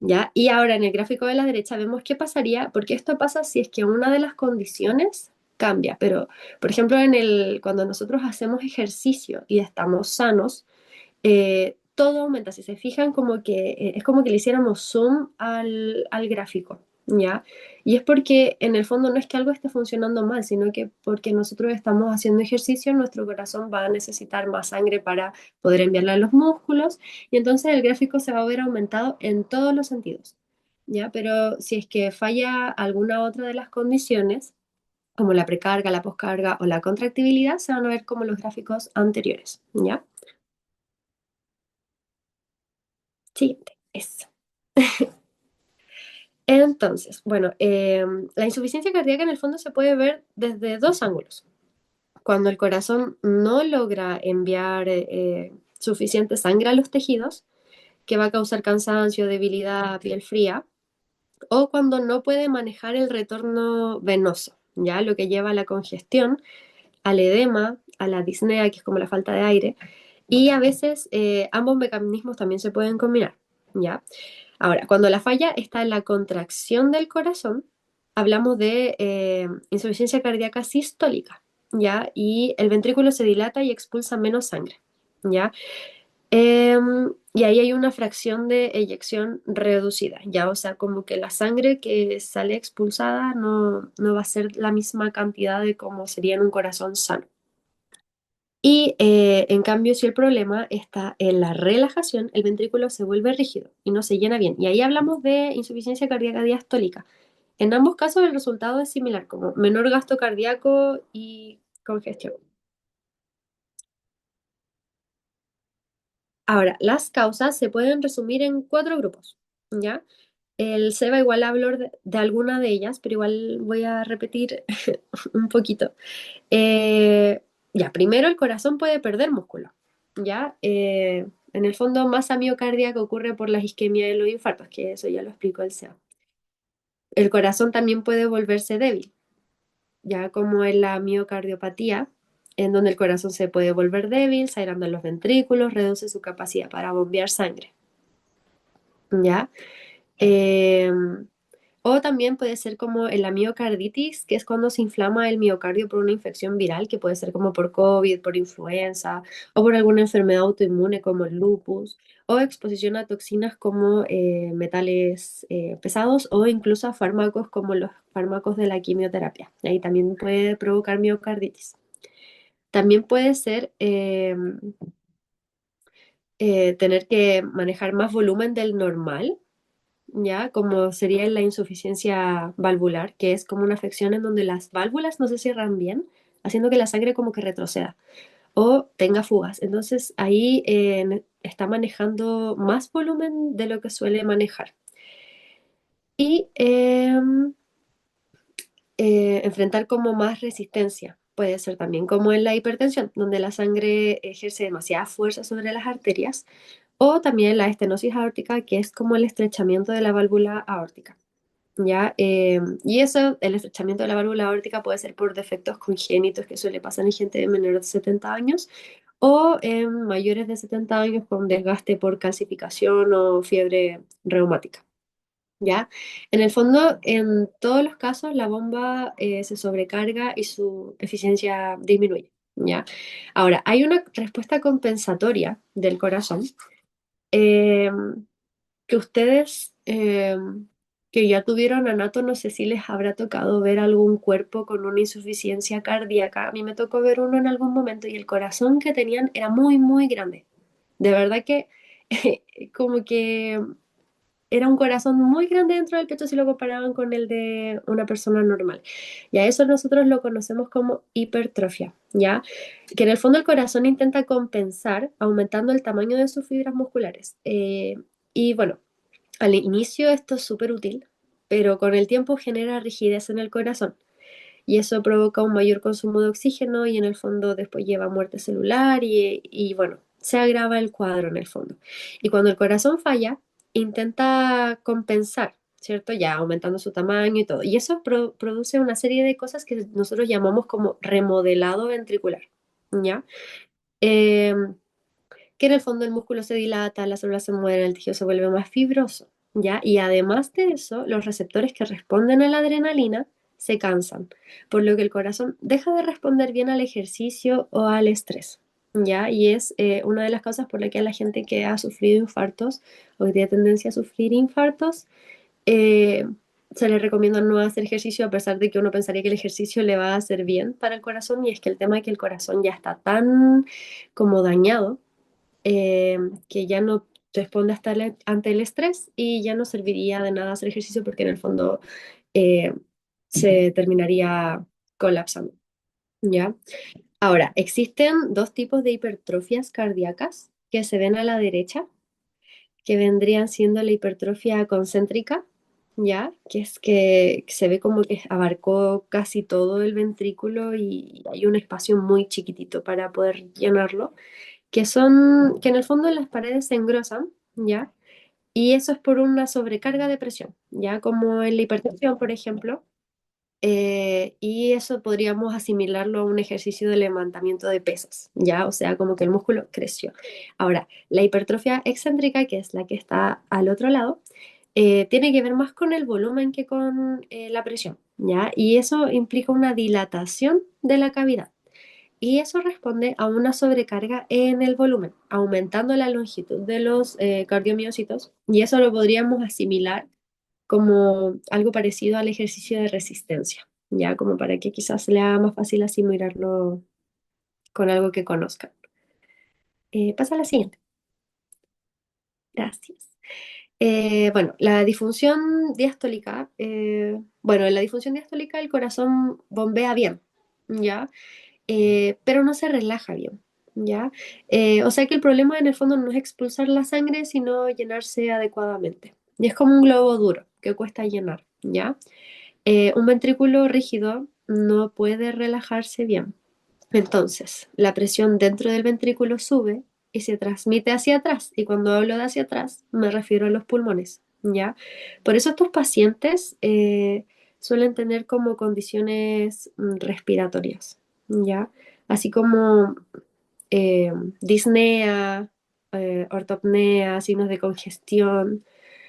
Speaker 3: ¿Ya? Y ahora en el gráfico de la derecha vemos qué pasaría, porque esto pasa si es que una de las condiciones cambia, pero por ejemplo cuando nosotros hacemos ejercicio y estamos sanos, todo aumenta. Si se fijan, como que es como que le hiciéramos zoom al gráfico, ¿ya? Y es porque en el fondo no es que algo esté funcionando mal, sino que porque nosotros estamos haciendo ejercicio, nuestro corazón va a necesitar más sangre para poder enviarla a los músculos, y entonces el gráfico se va a ver aumentado en todos los sentidos, ¿ya? Pero si es que falla alguna otra de las condiciones, como la precarga, la poscarga o la contractibilidad, se van a ver como los gráficos anteriores, ¿ya? Siguiente, eso. Entonces, bueno, la insuficiencia cardíaca en el fondo se puede ver desde dos ángulos. Cuando el corazón no logra enviar suficiente sangre a los tejidos, que va a causar cansancio, debilidad, piel fría, o cuando no puede manejar el retorno venoso, ya lo que lleva a la congestión, al edema, a la disnea, que es como la falta de aire, y a veces ambos mecanismos también se pueden combinar, ¿ya? Ahora, cuando la falla está en la contracción del corazón, hablamos de insuficiencia cardíaca sistólica, ¿ya? Y el ventrículo se dilata y expulsa menos sangre, ¿ya? Y ahí hay una fracción de eyección reducida, ¿ya? O sea, como que la sangre que sale expulsada no va a ser la misma cantidad de como sería en un corazón sano. Y en cambio, si el problema está en la relajación, el ventrículo se vuelve rígido y no se llena bien. Y ahí hablamos de insuficiencia cardíaca diastólica. En ambos casos el resultado es similar, como menor gasto cardíaco y congestión. Ahora, las causas se pueden resumir en cuatro grupos, ¿ya? El Seba igual habló de alguna de ellas, pero igual voy a repetir un poquito. Eh, ya, primero el corazón puede perder músculo, ¿ya? En el fondo, masa miocárdica ocurre por la isquemia de los infartos, que eso ya lo explicó el SEO. El corazón también puede volverse débil, ya como en la miocardiopatía, en donde el corazón se puede volver débil, se agrandan los ventrículos, reduce su capacidad para bombear sangre, ¿ya? Eh, O también puede ser como en la miocarditis, que es cuando se inflama el miocardio por una infección viral, que puede ser como por COVID, por influenza, o por alguna enfermedad autoinmune como el lupus, o exposición a toxinas como metales pesados, o incluso a fármacos como los fármacos de la quimioterapia. Ahí también puede provocar miocarditis. También puede ser tener que manejar más volumen del normal, ya, como sería la insuficiencia valvular, que es como una afección en donde las válvulas no se cierran bien, haciendo que la sangre como que retroceda o tenga fugas. Entonces ahí está manejando más volumen de lo que suele manejar. Y enfrentar como más resistencia. Puede ser también como en la hipertensión, donde la sangre ejerce demasiada fuerza sobre las arterias, o también la estenosis aórtica, que es como el estrechamiento de la válvula aórtica. ¿Ya? Y eso, el estrechamiento de la válvula aórtica puede ser por defectos congénitos que suele pasar en gente de menores de 70 años o en mayores de 70 años con desgaste por calcificación o fiebre reumática. ¿Ya? En el fondo, en todos los casos, la bomba se sobrecarga y su eficiencia disminuye. ¿Ya? Ahora, hay una respuesta compensatoria del corazón eh, que ustedes que ya tuvieron anato, no sé si les habrá tocado ver algún cuerpo con una insuficiencia cardíaca. A mí me tocó ver uno en algún momento y el corazón que tenían era muy, muy grande. De verdad que como que era un corazón muy grande dentro del pecho si lo comparaban con el de una persona normal. Y a eso nosotros lo conocemos como hipertrofia, ¿ya? Que en el fondo el corazón intenta compensar aumentando el tamaño de sus fibras musculares. Y bueno, al inicio esto es súper útil, pero con el tiempo genera rigidez en el corazón y eso provoca un mayor consumo de oxígeno y en el fondo después lleva a muerte celular y bueno, se agrava el cuadro en el fondo. Y cuando el corazón falla, intenta compensar, ¿cierto? Ya aumentando su tamaño y todo. Y eso produce una serie de cosas que nosotros llamamos como remodelado ventricular. ¿ya? Eh, que en el fondo el músculo se dilata, las células se mueven, el tejido se vuelve más fibroso, ¿ya? Y además de eso, los receptores que responden a la adrenalina se cansan, por lo que el corazón deja de responder bien al ejercicio o al estrés, ¿ya? Y es una de las causas por la que a la gente que ha sufrido infartos o que tiene tendencia a sufrir infartos, eh, se le recomienda no hacer ejercicio a pesar de que uno pensaría que el ejercicio le va a hacer bien para el corazón, y es que el tema es que el corazón ya está tan como dañado, que ya no responde hasta ante el estrés y ya no serviría de nada hacer ejercicio porque en el fondo eh, se terminaría colapsando, ¿ya? Ahora, existen dos tipos de hipertrofias cardíacas que se ven a la derecha, que vendrían siendo la hipertrofia concéntrica, ¿ya? Que es que se ve como que abarcó casi todo el ventrículo y hay un espacio muy chiquitito para poder llenarlo, que en el fondo las paredes se engrosan, ¿ya? Y eso es por una sobrecarga de presión, ¿ya? Como en la hipertensión, por ejemplo. Y eso podríamos asimilarlo a un ejercicio de levantamiento de pesas, ¿ya? O sea, como que el músculo creció. Ahora, la hipertrofia excéntrica, que es la que está al otro lado, tiene que ver más con el volumen que con la presión, ¿ya? Y eso implica una dilatación de la cavidad. Y eso responde a una sobrecarga en el volumen, aumentando la longitud de los cardiomiocitos. Y eso lo podríamos asimilar como algo parecido al ejercicio de resistencia, ya como para que quizás se le haga más fácil asimilarlo con algo que conozcan. Pasa a la siguiente. Gracias. Bueno, la disfunción diastólica, bueno, en la disfunción diastólica el corazón bombea bien, ¿ya? Pero no se relaja bien, ¿ya? O sea que el problema en el fondo no es expulsar la sangre, sino llenarse adecuadamente. Y es como un globo duro que cuesta llenar, ¿ya? Un ventrículo rígido no puede relajarse bien. Entonces, la presión dentro del ventrículo sube y se transmite hacia atrás. Y cuando hablo de hacia atrás, me refiero a los pulmones, ¿ya? Por eso estos pacientes suelen tener como condiciones respiratorias, ¿ya? Así como eh, disnea, ortopnea, signos de congestión,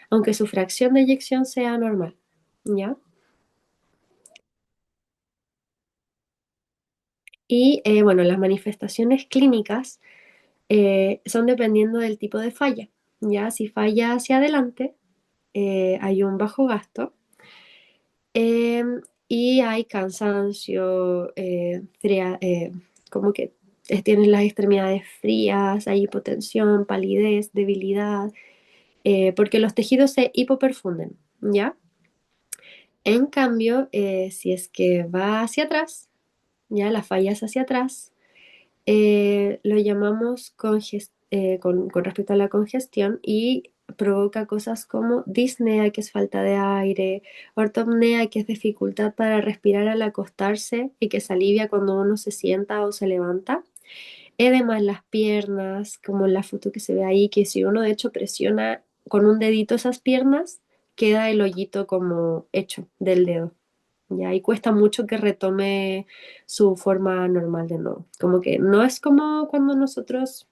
Speaker 3: aunque su fracción de eyección sea normal, ¿ya? Y bueno, las manifestaciones clínicas son dependiendo del tipo de falla. Ya si falla hacia adelante, hay un bajo gasto, eh, y hay cansancio, como que tienes las extremidades frías, hay hipotensión, palidez, debilidad, porque los tejidos se hipoperfunden, ¿ya? En cambio, si es que va hacia atrás, ya la falla es hacia atrás, lo llamamos con respecto a la congestión, y provoca cosas como disnea, que es falta de aire, ortopnea, que es dificultad para respirar al acostarse y que se alivia cuando uno se sienta o se levanta. Edema en las piernas, como en la foto que se ve ahí, que si uno de hecho presiona con un dedito esas piernas, queda el hoyito como hecho del dedo. Ya, y cuesta mucho que retome su forma normal de nuevo. Como que no es como cuando nosotros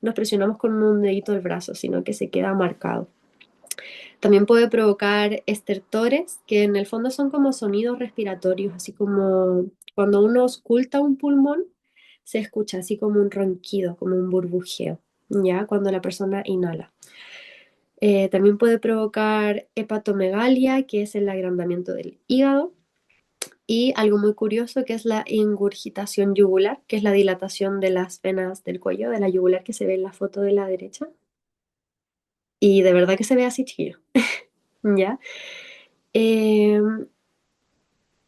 Speaker 3: nos presionamos con un dedito del brazo, sino que se queda marcado. También puede provocar estertores, que en el fondo son como sonidos respiratorios, así como cuando uno oculta un pulmón, se escucha así como un ronquido, como un burbujeo, ya cuando la persona inhala. También puede provocar hepatomegalia, que es el agrandamiento del hígado, y algo muy curioso que es la ingurgitación yugular, que es la dilatación de las venas del cuello, de la yugular, que se ve en la foto de la derecha. Y de verdad que se ve así, chiquillo. ¿Ya? Eh,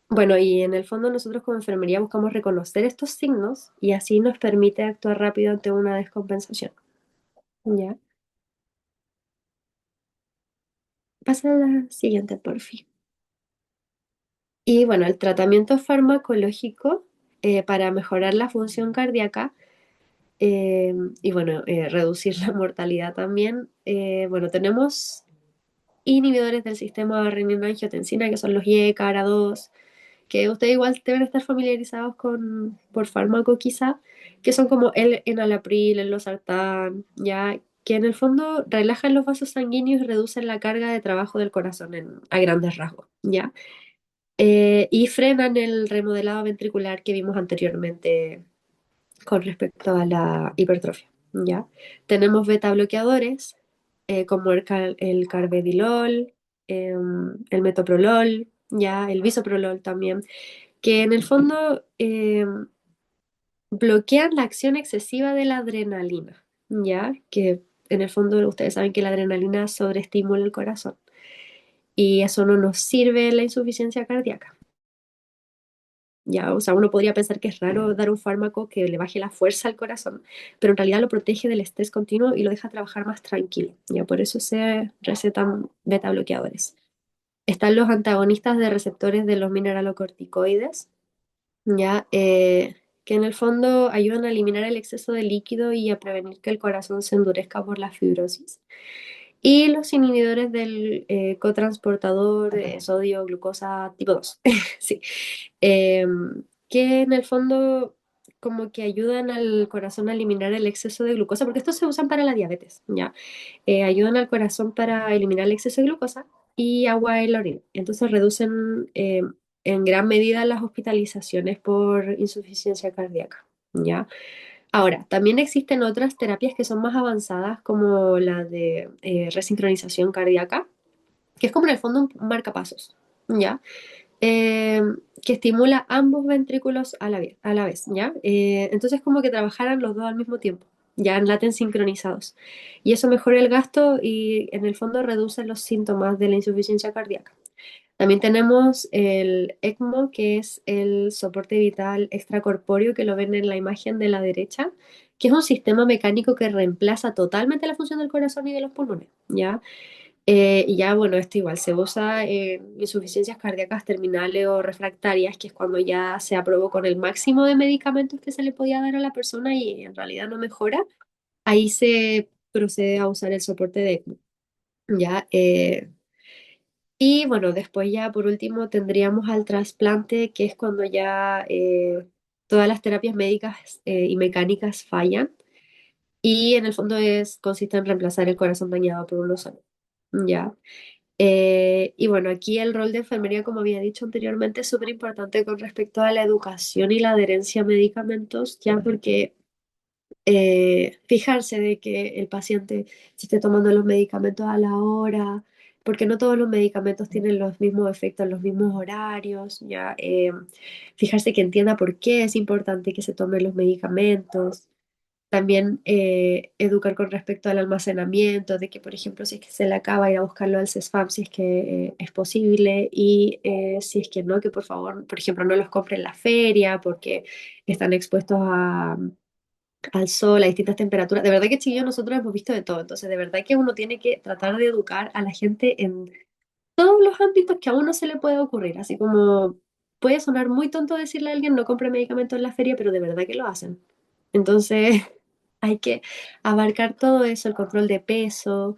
Speaker 3: bueno, y en el fondo nosotros como enfermería buscamos reconocer estos signos y así nos permite actuar rápido ante una descompensación. ¿Ya? Pasa a la siguiente, por fin. Y bueno, el tratamiento farmacológico para mejorar la función cardíaca, y bueno, reducir la mortalidad también. Bueno, tenemos inhibidores del sistema renina-angiotensina, que son los IECA, ARA2, que ustedes igual deben estar familiarizados con, por fármaco quizá, que son como el enalapril, el losartán, ya, que en el fondo relajan los vasos sanguíneos y reducen la carga de trabajo del corazón a grandes rasgos, ya. Y frenan el remodelado ventricular que vimos anteriormente con respecto a la hipertrofia, ¿ya? Tenemos beta bloqueadores, como el carvedilol, el metoprolol, ¿ya? El bisoprolol también, que en el fondo bloquean la acción excesiva de la adrenalina, ¿ya? Que en el fondo ustedes saben que la adrenalina sobreestimula el corazón y eso no nos sirve en la insuficiencia cardíaca. Ya, o sea, uno podría pensar que es raro dar un fármaco que le baje la fuerza al corazón, pero en realidad lo protege del estrés continuo y lo deja trabajar más tranquilo. Ya, por eso se recetan beta bloqueadores. Están los antagonistas de receptores de los mineralocorticoides, ya, que en el fondo ayudan a eliminar el exceso de líquido y a prevenir que el corazón se endurezca por la fibrosis. Y los inhibidores del cotransportador de sodio glucosa tipo 2. Sí, que en el fondo como que ayudan al corazón a eliminar el exceso de glucosa, porque estos se usan para la diabetes, ¿ya? Ayudan al corazón para eliminar el exceso de glucosa y agua en la orina. Entonces reducen en gran medida las hospitalizaciones por insuficiencia cardíaca, ¿ya? Ahora, también existen otras terapias que son más avanzadas, como la de resincronización cardíaca, que es como en el fondo un marcapasos, ¿ya? eh, que estimula ambos ventrículos a la vez, ¿ya? Entonces como que trabajaran los dos al mismo tiempo, ya en laten sincronizados. Y eso mejora el gasto y en el fondo reduce los síntomas de la insuficiencia cardíaca. También tenemos el ECMO, que es el soporte vital extracorpóreo, que lo ven en la imagen de la derecha, que es un sistema mecánico que reemplaza totalmente la función del corazón y de los pulmones, ¿ya? Y ya, bueno, esto igual se usa en insuficiencias cardíacas terminales o refractarias, que es cuando ya se aprobó con el máximo de medicamentos que se le podía dar a la persona y en realidad no mejora. Ahí se procede a usar el soporte de ECMO, ¿ya? Y bueno, después ya por último tendríamos al trasplante, que es cuando ya todas las terapias médicas y mecánicas fallan y en el fondo consiste en reemplazar el corazón dañado por uno sano, ¿ya? Y bueno, aquí el rol de enfermería, como había dicho anteriormente, es súper importante con respecto a la educación y la adherencia a medicamentos, ya porque fijarse de que el paciente se esté tomando los medicamentos a la hora, porque no todos los medicamentos tienen los mismos efectos en los mismos horarios, ya fijarse que entienda por qué es importante que se tomen los medicamentos. También educar con respecto al almacenamiento, de que, por ejemplo, si es que se le acaba, ir a buscarlo al CESFAM si es que es posible y si es que no, que por favor, por ejemplo, no los compre en la feria porque están expuestos al sol, a distintas temperaturas. De verdad que, chiquillos, nosotros hemos visto de todo, entonces de verdad que uno tiene que tratar de educar a la gente en todos los ámbitos que a uno se le puede ocurrir, así como puede sonar muy tonto decirle a alguien no compre medicamentos en la feria, pero de verdad que lo hacen. Entonces, hay que abarcar todo eso, el control de peso,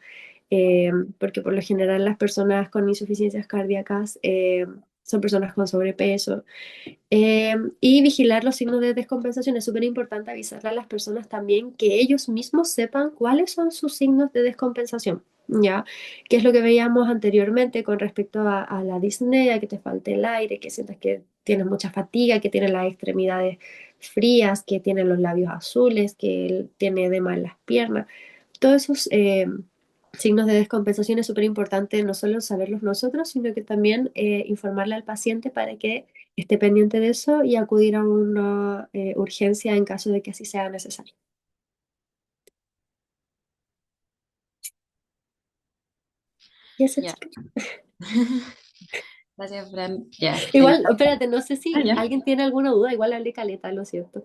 Speaker 3: porque por lo general las personas con insuficiencias cardíacas son personas con sobrepeso. Y vigilar los signos de descompensación. Es súper importante avisarle a las personas también que ellos mismos sepan cuáles son sus signos de descompensación, ¿ya? Que es lo que veíamos anteriormente con respecto a la disnea, que te falte el aire, que sientas que tienes mucha fatiga, que tienes las extremidades frías, que tienes los labios azules, que tiene edema en las piernas. Todos esos signos de descompensación es súper importante no solo saberlos nosotros, sino que también informarle al paciente para que esté pendiente de eso y acudir a una urgencia en caso de que así sea necesario. Y eso,
Speaker 4: Ya.
Speaker 3: chicos.
Speaker 4: Gracias, Fran. Ya.
Speaker 3: Igual, espérate, no sé si
Speaker 4: Ya.
Speaker 3: alguien tiene alguna duda, igual hablé caleta, lo siento.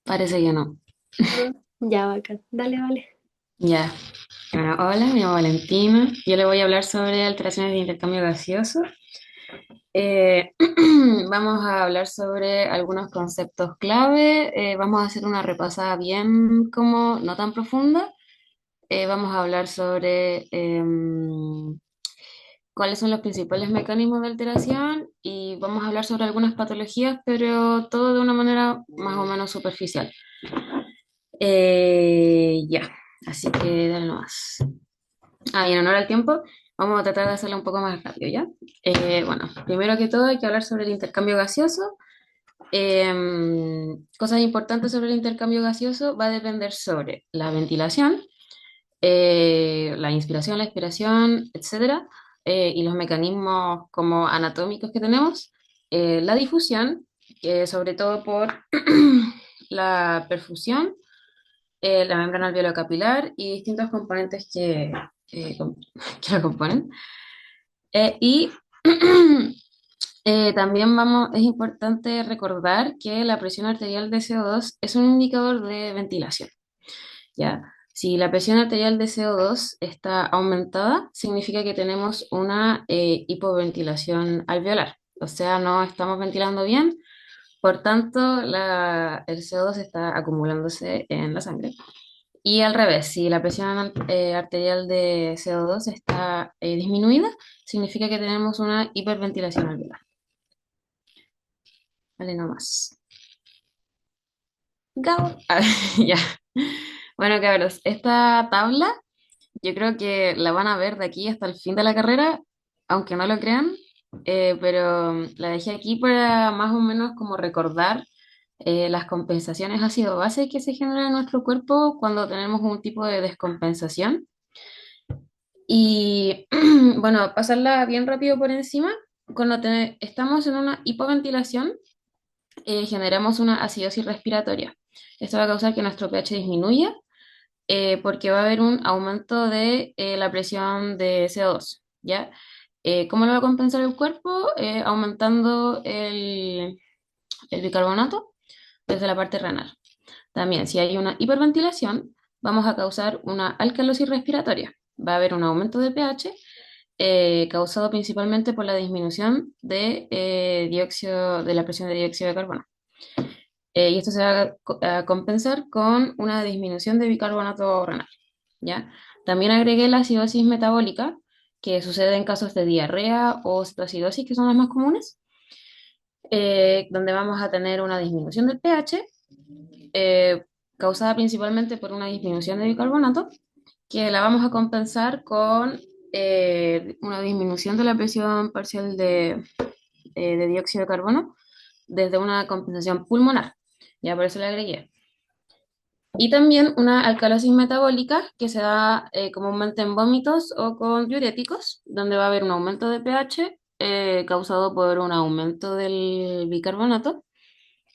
Speaker 4: Parece que no.
Speaker 3: No, ya, bacán. Dale, vale.
Speaker 4: Ya. Bueno, hola, me llamo Valentina. Yo le voy a hablar sobre alteraciones de intercambio gaseoso. Eh, vamos a hablar sobre algunos conceptos clave. Vamos a hacer una repasada bien como no tan profunda. vamos a hablar sobre cuáles son los principales mecanismos de alteración y vamos a hablar sobre algunas patologías, pero todo de una manera más o menos superficial. Ya, así que dale nomás. Y en honor al tiempo, vamos a tratar de hacerlo un poco más rápido, ¿ya? Bueno, primero que todo hay que hablar sobre el intercambio gaseoso. Cosas importantes sobre el intercambio gaseoso va a depender sobre la ventilación, la inspiración, la expiración, etcétera, y los mecanismos como anatómicos que tenemos, la difusión, sobre todo por la perfusión, la membrana alveolo-capilar y distintos componentes que la componen. Y también es importante recordar que la presión arterial de CO2 es un indicador de ventilación, ¿ya? Si la presión arterial de CO2 está aumentada, significa que tenemos una hipoventilación alveolar, o sea, no estamos ventilando bien, por tanto, el CO2 está acumulándose en la sangre. Y al revés, si la presión arterial de CO2 está disminuida, significa que tenemos una hiperventilación alveolar. Vale, no más. Go. Ya. Bueno, cabros, esta tabla yo creo que la van a ver de aquí hasta el fin de la carrera, aunque no lo crean, pero la dejé aquí para más o menos como recordar las compensaciones ácido-base que se generan en nuestro cuerpo cuando tenemos un tipo de descompensación. Y bueno, pasarla bien rápido por encima, cuando estamos en una hipoventilación, generamos una acidosis respiratoria. Esto va a causar que nuestro pH disminuya porque va a haber un aumento de la presión de CO2, ¿ya? ¿Cómo lo va a compensar el cuerpo? Aumentando el bicarbonato desde la parte renal. También, si hay una hiperventilación, vamos a causar una alcalosis respiratoria. Va a haber un aumento de pH causado principalmente por la disminución de la presión de dióxido de carbono. Y esto se va a compensar con una disminución de bicarbonato renal, ¿ya? También agregué la acidosis metabólica, que sucede en casos de diarrea o cetoacidosis, que son las más comunes, donde vamos a tener una disminución del pH, causada principalmente por una disminución de bicarbonato, que la vamos a compensar con una disminución de la presión parcial de dióxido de carbono desde una compensación pulmonar. Ya por eso le agregué. Y también una alcalosis metabólica que se da comúnmente en vómitos o con diuréticos, donde va a haber un aumento de pH causado por un aumento del bicarbonato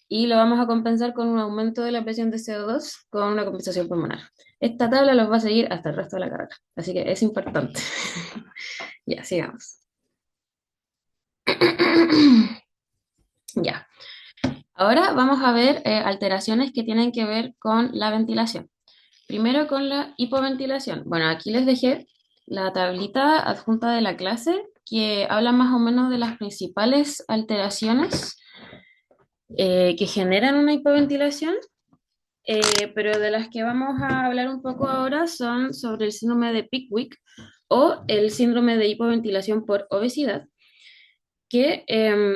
Speaker 4: y lo vamos a compensar con un aumento de la presión de CO2 con una compensación pulmonar. Esta tabla los va a seguir hasta el resto de la carrera, así que es importante. Ya, sigamos. Ya. Ahora vamos a ver alteraciones que tienen que ver con la ventilación. Primero con la hipoventilación. Bueno, aquí les dejé la tablita adjunta de la clase que habla más o menos de las principales alteraciones que generan una hipoventilación, pero de las que vamos a hablar un poco ahora son sobre el síndrome de Pickwick o el síndrome de hipoventilación por obesidad, que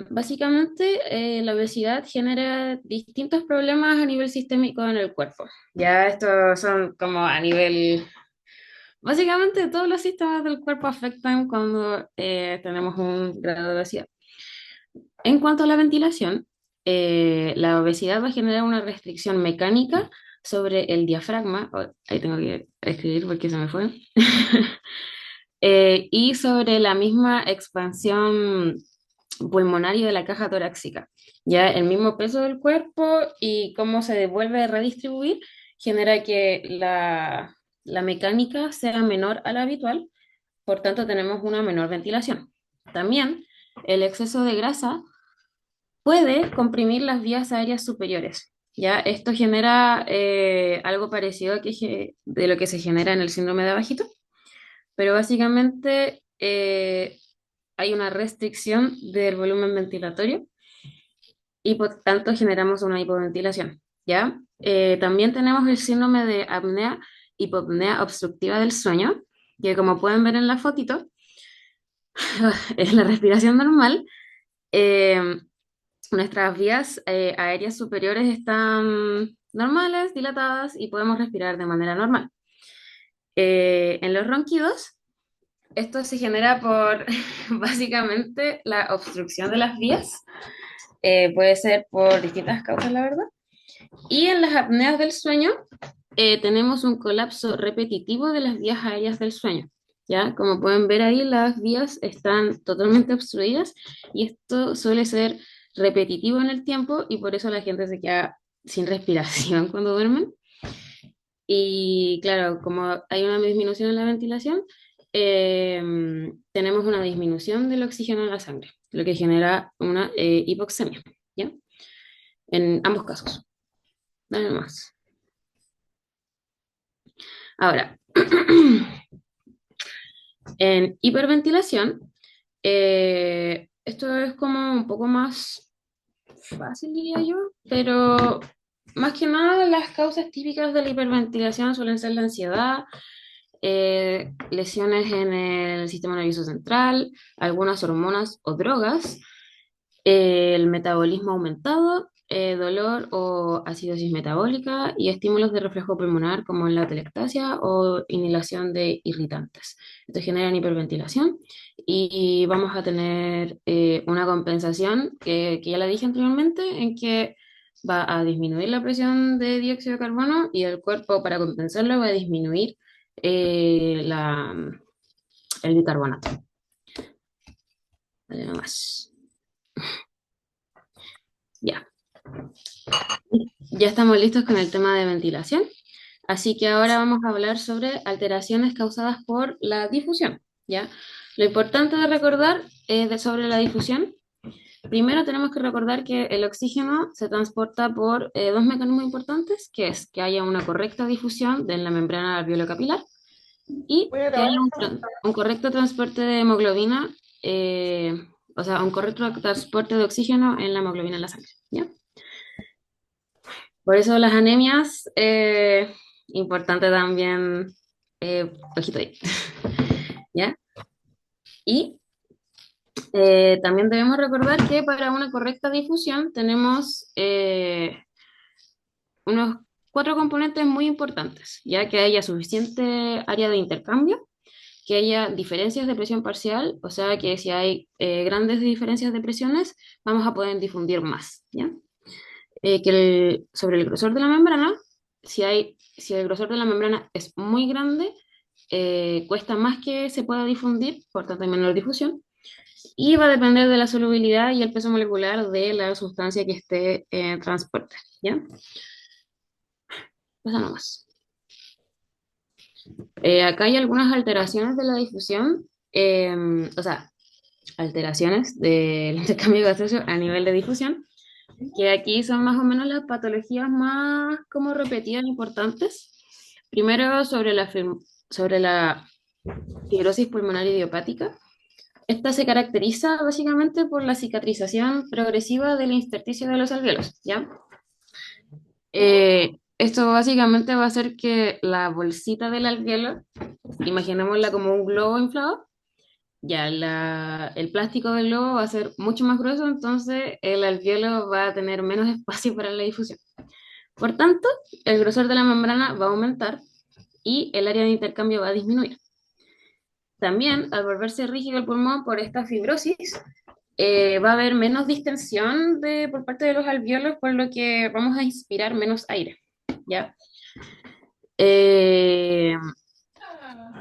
Speaker 4: básicamente la obesidad genera distintos problemas a nivel sistémico en el cuerpo. Ya estos son como a nivel... Básicamente todos los sistemas del cuerpo afectan cuando tenemos un grado de obesidad. En cuanto a la ventilación, la obesidad va a generar una restricción mecánica sobre el diafragma, ahí tengo que escribir porque se me fue, y sobre la misma expansión pulmonar y de la caja torácica. Ya el mismo peso del cuerpo y cómo se devuelve a redistribuir genera que la mecánica sea menor a la habitual, por tanto tenemos una menor ventilación. También el exceso de grasa puede comprimir las vías aéreas superiores. Ya esto genera algo parecido de lo que se genera en el síndrome de abajito, pero básicamente hay una restricción del volumen ventilatorio y por tanto generamos una hipoventilación, ¿ya? También tenemos el síndrome de apnea hipopnea obstructiva del sueño, que como pueden ver en la fotito, es la respiración normal. Eh, Nuestras vías aéreas superiores están normales, dilatadas y podemos respirar de manera normal. En los ronquidos, esto se genera por básicamente la obstrucción de las vías. Puede ser por distintas causas, la verdad. Y en las apneas del sueño, tenemos un colapso repetitivo de las vías aéreas del sueño. ¿Ya? Como pueden ver ahí, las vías están totalmente obstruidas y esto suele ser repetitivo en el tiempo y por eso la gente se queda sin respiración cuando duermen. Y claro, como hay una disminución en la ventilación, tenemos una disminución del oxígeno en la sangre, lo que genera una hipoxemia, ¿ya? En ambos casos. Nada más. Ahora, en hiperventilación, esto es como un poco más fácil, diría yo, pero más que nada las causas típicas de la hiperventilación suelen ser la ansiedad, lesiones en el sistema nervioso central, algunas hormonas o drogas, el metabolismo aumentado, dolor o acidosis metabólica y estímulos de reflejo pulmonar como la atelectasia o inhalación de irritantes. Esto genera hiperventilación y vamos a tener una compensación que ya la dije anteriormente, en que va a disminuir la presión de dióxido de carbono y el cuerpo para compensarlo va a disminuir el bicarbonato. Vale, no más. Ya. Ya estamos listos con el tema de ventilación, así que ahora vamos a hablar sobre alteraciones causadas por la difusión, ¿ya? Lo importante de recordar sobre la difusión, primero tenemos que recordar que el oxígeno se transporta por dos mecanismos importantes, que es que haya una correcta difusión de la membrana alveolo-capilar y que haya un correcto transporte de hemoglobina, o sea, un correcto transporte de oxígeno en la hemoglobina en la sangre, ¿ya? Por eso las anemias, importante también, ojito ahí, ¿ya? Y también debemos recordar que para una correcta difusión tenemos unos cuatro componentes muy importantes, ya que haya suficiente área de intercambio, que haya diferencias de presión parcial, o sea que si hay grandes diferencias de presiones, vamos a poder difundir más, ¿ya? Sobre el grosor de la membrana, si el grosor de la membrana es muy grande, cuesta más que se pueda difundir, por tanto hay menor difusión, y va a depender de la solubilidad y el peso molecular de la sustancia que esté en transporte, ¿ya? Pasa nomás. Acá hay algunas alteraciones de la difusión, o sea, alteraciones del intercambio gaseoso a nivel de difusión, que aquí son más o menos las patologías más como repetidas e importantes. Primero, sobre la fibrosis pulmonar idiopática. Esta se caracteriza básicamente por la cicatrización progresiva del intersticio de los alvéolos, ¿ya? Esto básicamente va a hacer que la bolsita del alvéolo, imaginémosla como un globo inflado, ya el plástico del globo va a ser mucho más grueso, entonces el alvéolo va a tener menos espacio para la difusión. Por tanto, el grosor de la membrana va a aumentar y el área de intercambio va a disminuir. También, al volverse rígido el pulmón por esta fibrosis, va a haber menos distensión por parte de los alvéolos, por lo que vamos a inspirar menos aire, ¿ya?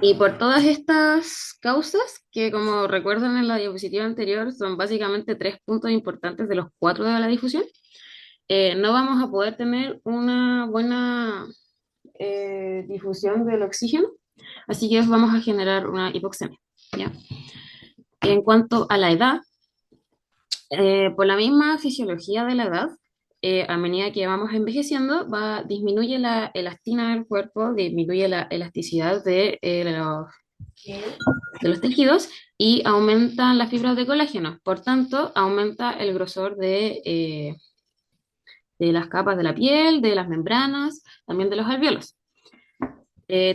Speaker 4: Y por todas estas causas, que como recuerdan en la diapositiva anterior, son básicamente 3 puntos importantes de los 4 de la difusión, no vamos a poder tener una buena difusión del oxígeno, así que vamos a generar una hipoxemia, ¿ya? En cuanto a la edad, por la misma fisiología de la edad, a medida que vamos envejeciendo, disminuye la elastina del cuerpo, disminuye la elasticidad de los tejidos y aumentan las fibras de colágeno. Por tanto, aumenta el grosor de las capas de la piel, de las membranas, también de los alvéolos.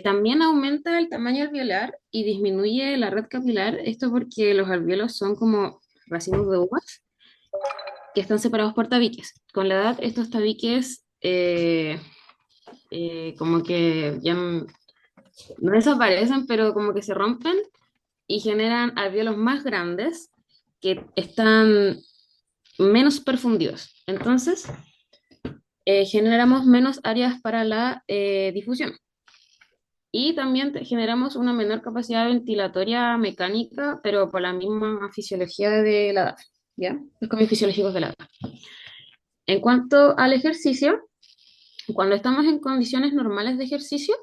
Speaker 4: También aumenta el tamaño alveolar y disminuye la red capilar, esto porque los alvéolos son como racimos de uvas que están separados por tabiques. Con la edad, estos tabiques como que ya no desaparecen, pero como que se rompen y generan alvéolos más grandes que están menos perfundidos. Entonces, generamos menos áreas para la difusión. Y también generamos una menor capacidad ventilatoria mecánica, pero por la misma fisiología de la edad, ¿ya? Los cambios fisiológicos de la edad. En cuanto al ejercicio, cuando estamos en condiciones normales de ejercicio,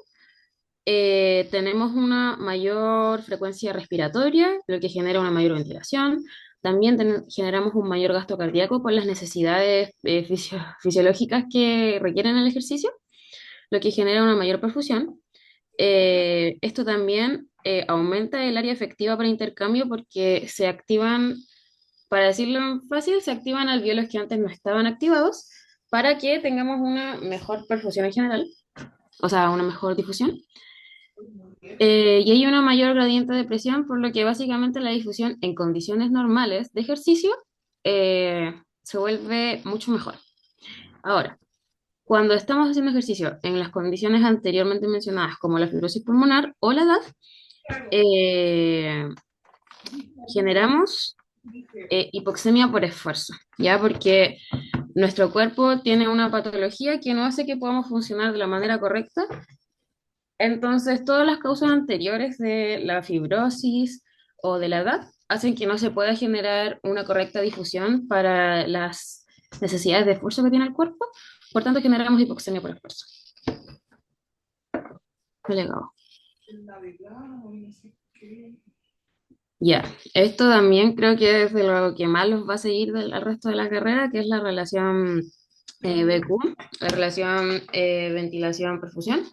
Speaker 4: tenemos una mayor frecuencia respiratoria, lo que genera una mayor ventilación. También generamos un mayor gasto cardíaco por las necesidades fisiológicas que requieren el ejercicio, lo que genera una mayor perfusión. Esto también aumenta el área efectiva para intercambio porque se activan, para decirlo fácil, se activan alvéolos que antes no estaban activados para que tengamos una mejor perfusión en general, o sea, una mejor difusión. Y hay una mayor gradiente de presión, por lo que básicamente la difusión en condiciones normales de ejercicio se vuelve mucho mejor. Ahora, cuando estamos haciendo ejercicio en las condiciones anteriormente mencionadas, como la fibrosis pulmonar o la edad, eh, generamos hipoxemia por esfuerzo, ¿ya? Porque nuestro cuerpo tiene una patología que no hace que podamos funcionar de la manera correcta. Entonces, todas las causas anteriores de la fibrosis o de la edad hacen que no se pueda generar una correcta difusión para las necesidades de esfuerzo que tiene el cuerpo. Por tanto, generamos hipoxemia por esfuerzo. Delegado. Ya, esto también creo que es de lo que más los va a seguir al resto de la carrera, que es la relación BQ, la relación ventilación-perfusión.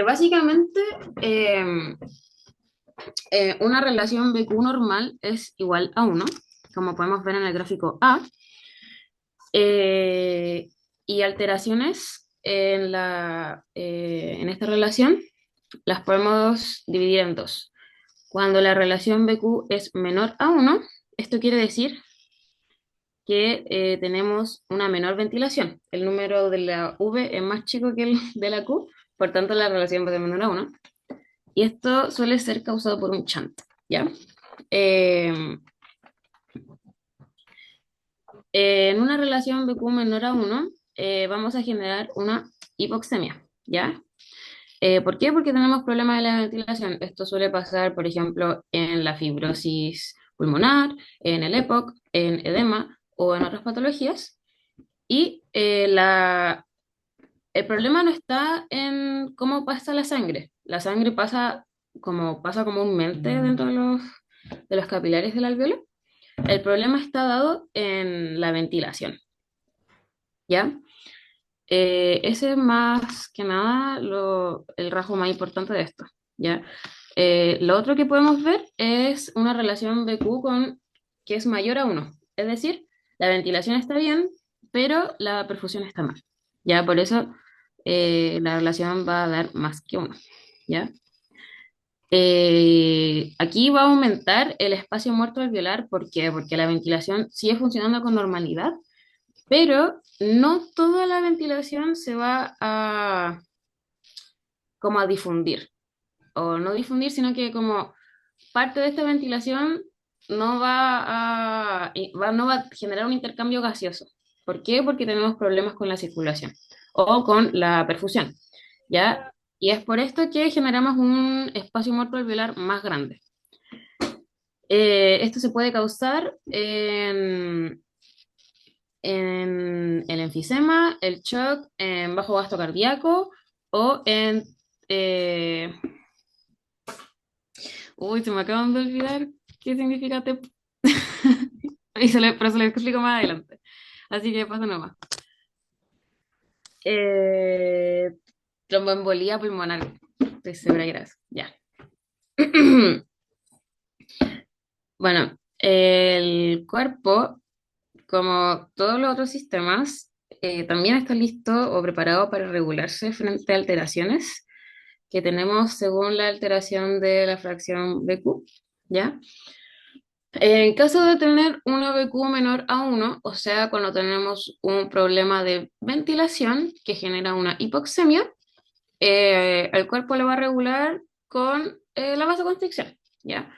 Speaker 4: Básicamente, una relación BQ normal es igual a 1, como podemos ver en el gráfico A, y alteraciones en esta relación las podemos dividir en dos. Cuando la relación BQ es menor a 1, esto quiere decir que tenemos una menor ventilación. El número de la V es más chico que el de la Q, por tanto la relación va de menor a 1. Y esto suele ser causado por un shunt, ¿ya? En una relación BQ menor a 1, vamos a generar una hipoxemia, ¿ya? ¿Por qué? Porque tenemos problemas de la ventilación. Esto suele pasar, por ejemplo, en la fibrosis pulmonar, en el EPOC, en edema o en otras patologías. Y el problema no está en cómo pasa la sangre. La sangre pasa como pasa comúnmente dentro de los capilares del alvéolo. El problema está dado en la ventilación, ¿ya? Ese es más que nada el rasgo más importante de esto, ¿ya? Lo otro que podemos ver es una relación BQ que es mayor a 1. Es decir, la ventilación está bien, pero la perfusión está mal, ¿ya? Por eso la relación va a dar más que 1, ¿ya? Aquí va a aumentar el espacio muerto alveolar. ¿Por qué? Porque la ventilación sigue funcionando con normalidad, pero no toda la ventilación se va a como a difundir, o no difundir, sino que como parte de esta ventilación no va a generar un intercambio gaseoso. ¿Por qué? Porque tenemos problemas con la circulación o con la perfusión, ¿ya? Y es por esto que generamos un espacio muerto alveolar más grande. Esto se puede causar en el enfisema, el shock, en bajo gasto cardíaco o en... Uy, se me acaban de olvidar qué significa TEP. Pero se lo explico más adelante. Así que pasa nomás. Eh, Tromboembolía pulmonar. Estoy segura que era eso. Ya. Bueno, el cuerpo, como todos los otros sistemas, también está listo o preparado para regularse frente a alteraciones que tenemos según la alteración de la fracción BQ, ¿ya? En caso de tener una BQ menor a 1, o sea, cuando tenemos un problema de ventilación que genera una hipoxemia, el cuerpo lo va a regular con la vasoconstricción, ¿ya?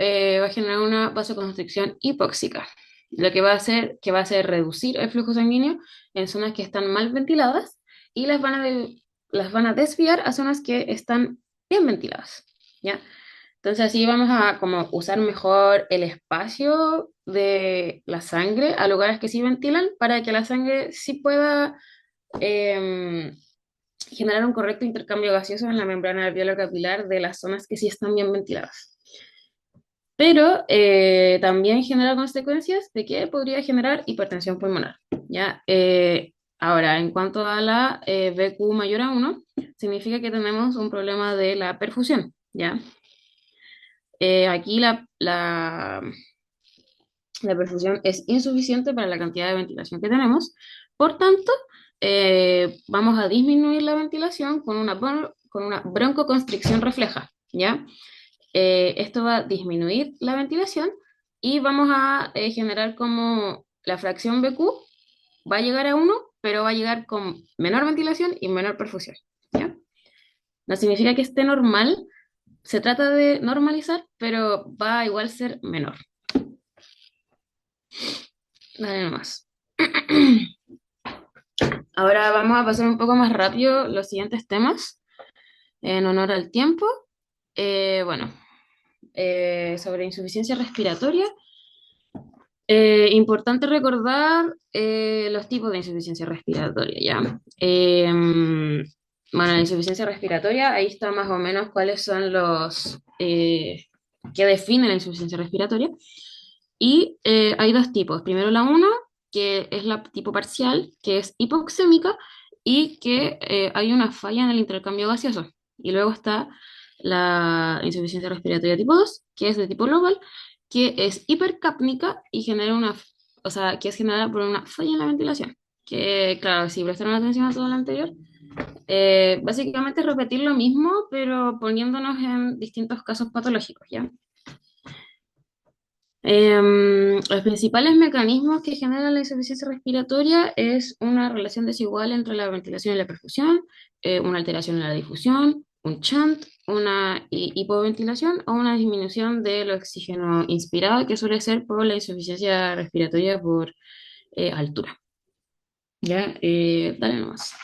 Speaker 4: Va a generar una vasoconstricción hipóxica, lo que va a hacer, que va a hacer reducir el flujo sanguíneo en zonas que están mal ventiladas y las van a desviar a zonas que están bien ventiladas, ¿ya? Entonces así vamos a como usar mejor el espacio de la sangre a lugares que sí ventilan para que la sangre sí pueda em, generar un correcto intercambio gaseoso en la membrana alveolar capilar de las zonas que sí están bien ventiladas. Pero también genera consecuencias de que podría generar hipertensión pulmonar, ¿ya? Ahora, en cuanto a la BQ mayor a 1, significa que tenemos un problema de la perfusión, ¿ya? Aquí la perfusión es insuficiente para la cantidad de ventilación que tenemos, por tanto, vamos a disminuir la ventilación con una broncoconstricción refleja, ¿ya? Esto va a disminuir la ventilación y vamos a generar como la fracción BQ va a llegar a 1, pero va a llegar con menor ventilación y menor perfusión, ¿ya? No significa que esté normal, se trata de normalizar, pero va a igual ser menor. Dale nomás. Ahora vamos a pasar un poco más rápido los siguientes temas en honor al tiempo. Bueno, sobre insuficiencia respiratoria. Importante recordar los tipos de insuficiencia respiratoria, ¿ya? Bueno, la insuficiencia respiratoria, ahí está más o menos cuáles son los que definen la insuficiencia respiratoria. Y hay dos tipos. Primero la 1, que es la tipo parcial, que es hipoxémica y que hay una falla en el intercambio gaseoso. Y luego está la insuficiencia respiratoria tipo 2, que es de tipo global, que es hipercápnica y genera o sea, que es generada por una falla en la ventilación. Que, claro, si prestaron atención a todo lo anterior, básicamente es repetir lo mismo, pero poniéndonos en distintos casos patológicos, ¿ya? Los principales mecanismos que generan la insuficiencia respiratoria es una relación desigual entre la ventilación y la perfusión, una alteración en la difusión, un shunt, una hipoventilación o una disminución del oxígeno inspirado, que suele ser por la insuficiencia respiratoria por altura. ¿Ya? Dale nomás.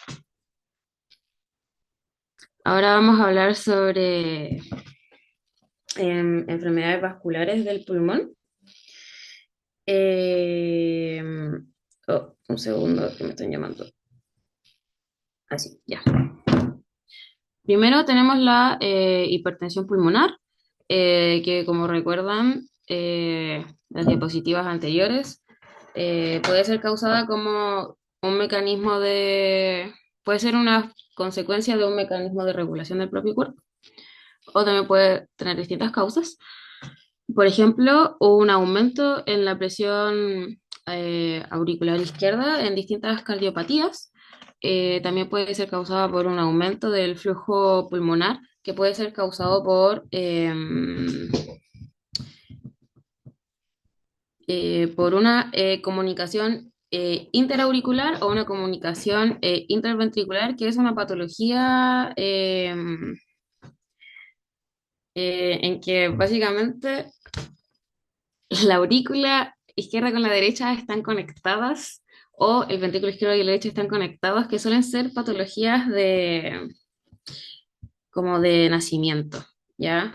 Speaker 4: Ahora vamos a hablar sobre enfermedades vasculares del pulmón. Eh, un segundo que me están llamando. Así, ya. Primero tenemos la hipertensión pulmonar, que como recuerdan, las diapositivas anteriores, puede ser causada como un mecanismo puede ser una consecuencia de un mecanismo de regulación del propio cuerpo, o también puede tener distintas causas. Por ejemplo, un aumento en la presión auricular izquierda en distintas cardiopatías. También puede ser causada por un aumento del flujo pulmonar, que puede ser causado por una comunicación interauricular o una comunicación interventricular, que es una patología en que básicamente la aurícula izquierda con la derecha están conectadas, o el ventrículo izquierdo y el derecho están conectados, que suelen ser patologías como de nacimiento, ¿ya?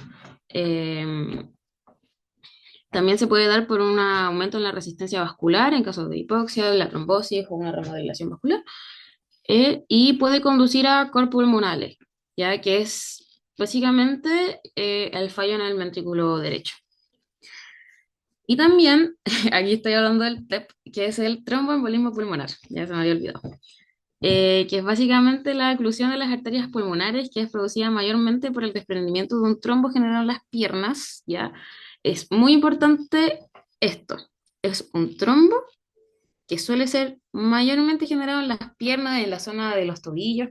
Speaker 4: También se puede dar por un aumento en la resistencia vascular en caso de hipoxia, la trombosis o una remodelación vascular, y puede conducir a cor pulmonales, ¿ya? Que es básicamente el fallo en el ventrículo derecho. Y también, aquí estoy hablando del TEP, que es el tromboembolismo pulmonar, ya se me había olvidado, que es básicamente la oclusión de las arterias pulmonares, que es producida mayormente por el desprendimiento de un trombo generado en las piernas, ¿ya? Es muy importante esto, es un trombo que suele ser mayormente generado en las piernas, en la zona de los tobillos,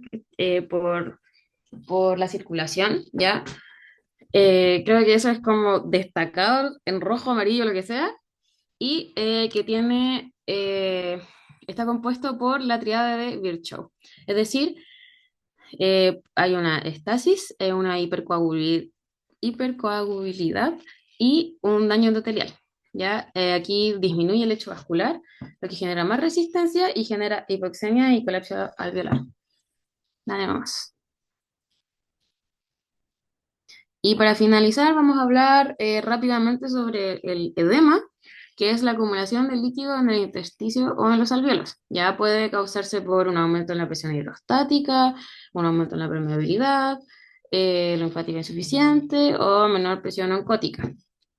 Speaker 4: por por la circulación, ¿ya? Creo que eso es como destacado en rojo, amarillo, lo que sea, y que está compuesto por la triada de Virchow. Es decir, hay una estasis, una hipercoagulabilidad y un daño endotelial. ¿Ya? Aquí disminuye el hecho vascular, lo que genera más resistencia y genera hipoxemia y colapso alveolar. Nada más. Y para finalizar, vamos a hablar rápidamente sobre el edema, que es la acumulación de líquido en el intersticio o en los alvéolos. Ya puede causarse por un aumento en la presión hidrostática, un aumento en la permeabilidad, linfática insuficiente o menor presión oncótica.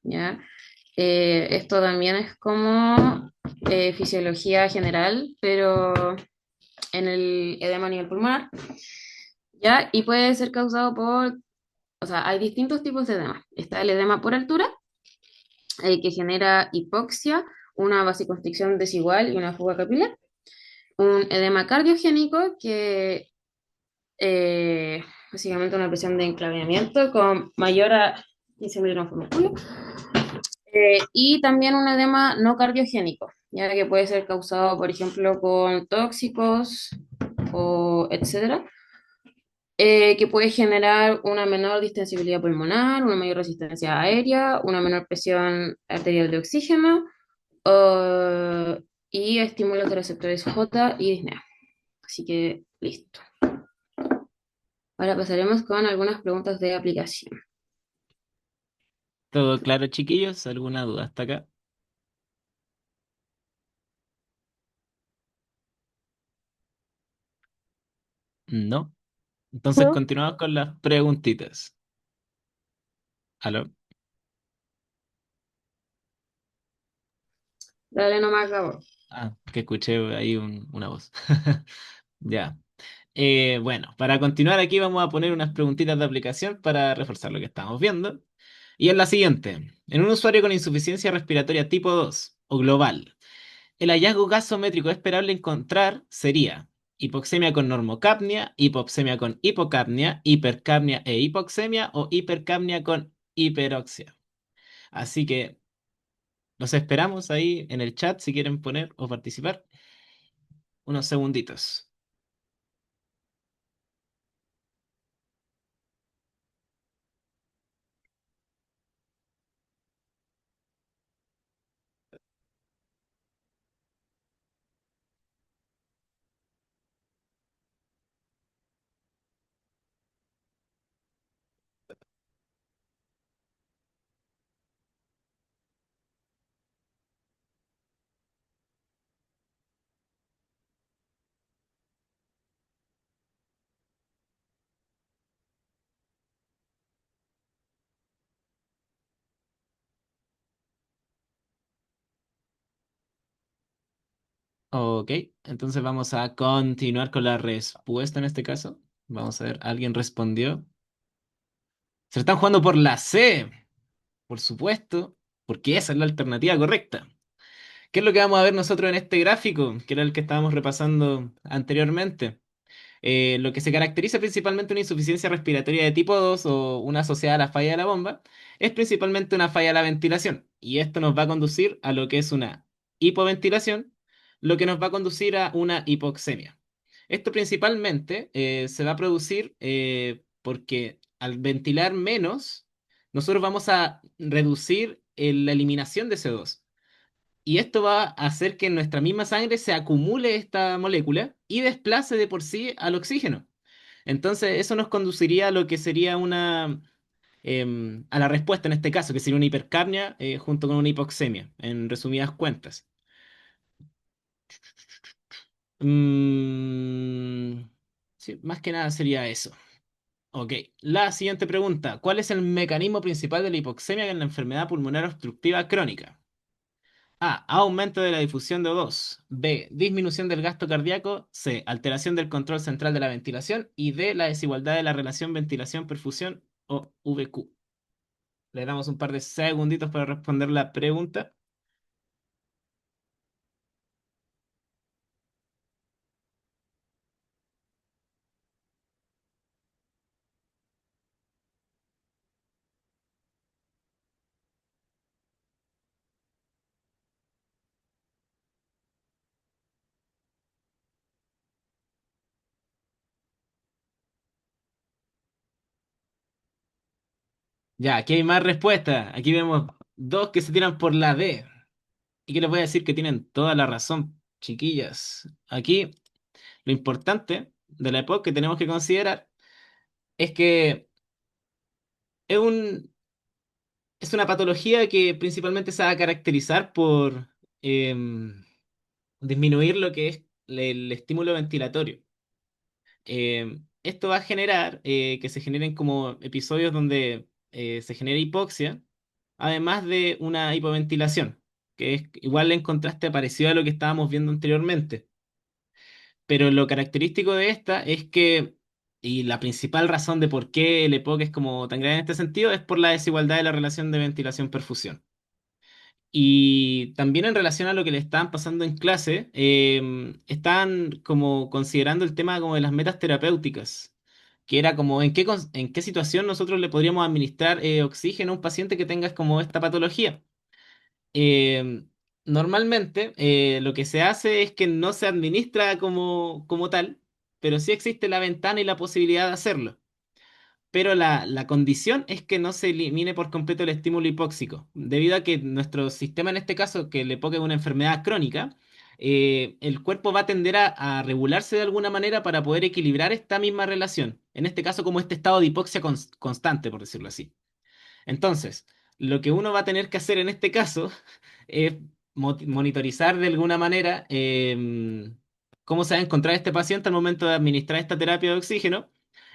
Speaker 4: ¿Ya? Esto también es como fisiología general, pero en el edema a nivel pulmonar. ¿Ya? Y puede ser causado por, o sea, hay distintos tipos de edema. Está el edema por altura, que genera hipoxia, una vasoconstricción desigual y una fuga capilar. Un edema cardiogénico, que básicamente una presión de enclavamiento con mayor a 15 miligramos por mercurio. Y también un edema no cardiogénico, ya que puede ser causado, por ejemplo, con tóxicos o etcétera, que puede generar una menor distensibilidad pulmonar, una mayor resistencia aérea, una menor presión arterial de oxígeno y estímulos de receptores J y disnea. Así que listo. Ahora pasaremos con algunas preguntas de aplicación.
Speaker 2: ¿Todo claro, chiquillos? ¿Alguna duda hasta acá? No. Entonces
Speaker 3: ¿No?
Speaker 2: continuamos con las preguntitas. ¿Aló?
Speaker 4: Dale nomás, Gabo.
Speaker 2: Ah, que escuché ahí una voz. Ya. Bueno, para continuar aquí vamos a poner unas preguntitas de aplicación para reforzar lo que estamos viendo. Y es la siguiente. En un usuario con insuficiencia respiratoria tipo 2 o global, el hallazgo gasométrico esperable encontrar sería hipoxemia con normocapnia, hipoxemia con hipocapnia, hipercapnia e hipoxemia o hipercapnia con hiperoxia. Así que los esperamos ahí en el chat si quieren poner o participar. Unos segunditos. Ok, entonces vamos a continuar con la respuesta en este caso. Vamos a ver, ¿alguien respondió? Se lo están jugando por la C, por supuesto, porque esa es la alternativa correcta. ¿Qué es lo que vamos a ver nosotros en este gráfico, que era el que estábamos repasando anteriormente? Lo que se caracteriza principalmente una insuficiencia respiratoria de tipo 2 o una asociada a la falla de la bomba es principalmente una falla de la ventilación. Y esto nos va a conducir a lo que es una hipoventilación, lo que nos va a conducir a una hipoxemia. Esto principalmente se va a producir porque al ventilar menos, nosotros vamos a reducir la eliminación de CO2. Y esto va a hacer que en nuestra misma sangre se acumule esta molécula y desplace de por sí al oxígeno. Entonces, eso nos conduciría a lo que sería a la respuesta en este caso, que sería una hipercapnia junto con una hipoxemia, en resumidas cuentas. Mm, sí, más que nada sería eso. Ok, la siguiente pregunta. ¿Cuál es el mecanismo principal de la hipoxemia en la enfermedad pulmonar obstructiva crónica? A. Aumento de la difusión de O2. B. Disminución del gasto cardíaco. C. Alteración del control central de la ventilación. Y D. La desigualdad de la relación ventilación-perfusión o VQ. Le damos un par de segunditos para responder la pregunta. Ya, aquí hay más respuestas. Aquí vemos dos que se tiran por la D. Y que les voy a decir que tienen toda la razón, chiquillas. Aquí lo importante de la época que tenemos que considerar es que es un, es una patología que principalmente se va a caracterizar por disminuir lo que es el estímulo ventilatorio. Esto va a generar que se generen como episodios donde se genere hipoxia, además de una hipoventilación, que es igual en contraste parecido a lo que estábamos viendo anteriormente. Pero lo característico de esta es que, y la principal razón de por qué el EPOC es como tan grave en este sentido, es por la desigualdad de la relación de ventilación-perfusión. Y también en relación a lo que le estaban pasando en clase, estaban como considerando el tema como de las metas terapéuticas, que era como en qué situación nosotros le podríamos administrar oxígeno a un paciente que tenga como esta patología. Eh, Normalmente lo que se hace es que no se administra como tal, pero sí existe la ventana y la posibilidad de hacerlo. Pero la condición es que no se elimine por completo el estímulo hipóxico, debido a que nuestro sistema, en este caso, que el EPOC es una enfermedad crónica, el cuerpo va a tender a regularse de alguna manera para poder equilibrar esta misma relación, en este caso como este estado de hipoxia constante, por decirlo así. Entonces, lo que uno va a tener que hacer en este caso es monitorizar de alguna manera cómo se va a encontrar este paciente al momento de administrar esta terapia de oxígeno.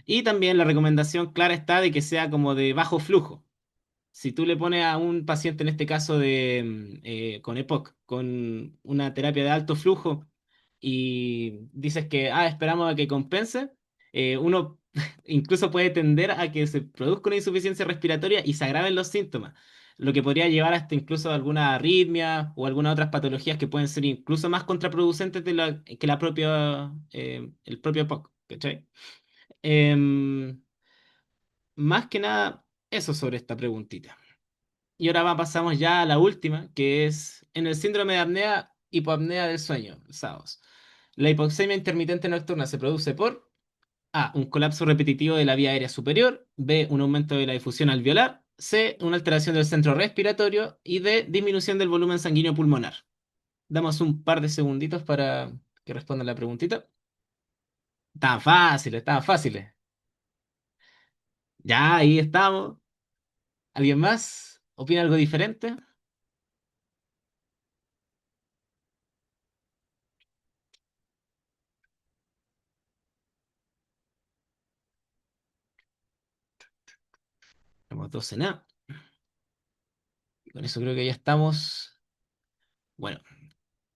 Speaker 2: Y también la recomendación clara está de que sea como de bajo flujo. Si tú le pones a un paciente, en este caso con EPOC, con una terapia de alto flujo, y dices que esperamos a que compense, uno incluso puede tender a que se produzca una insuficiencia respiratoria y se agraven los síntomas, lo que podría llevar hasta incluso a alguna arritmia o algunas otras patologías que pueden ser incluso más contraproducentes que el propio EPOC. ¿Cachai? Em, Más que nada, eso sobre esta preguntita. Y ahora pasamos ya a la última, que es en el síndrome de apnea, hipoapnea del sueño, SAOS. La hipoxemia intermitente nocturna se produce por A, un colapso repetitivo de la vía aérea superior, B, un aumento de la difusión alveolar, C, una alteración del centro respiratorio y D, disminución del volumen sanguíneo pulmonar. Damos un par de segunditos para que respondan la preguntita. Estaban fáciles, estaban fáciles. Ya, ahí estamos. ¿Alguien más opina algo diferente? Tenemos 12 nada. Con eso creo que ya estamos. Bueno,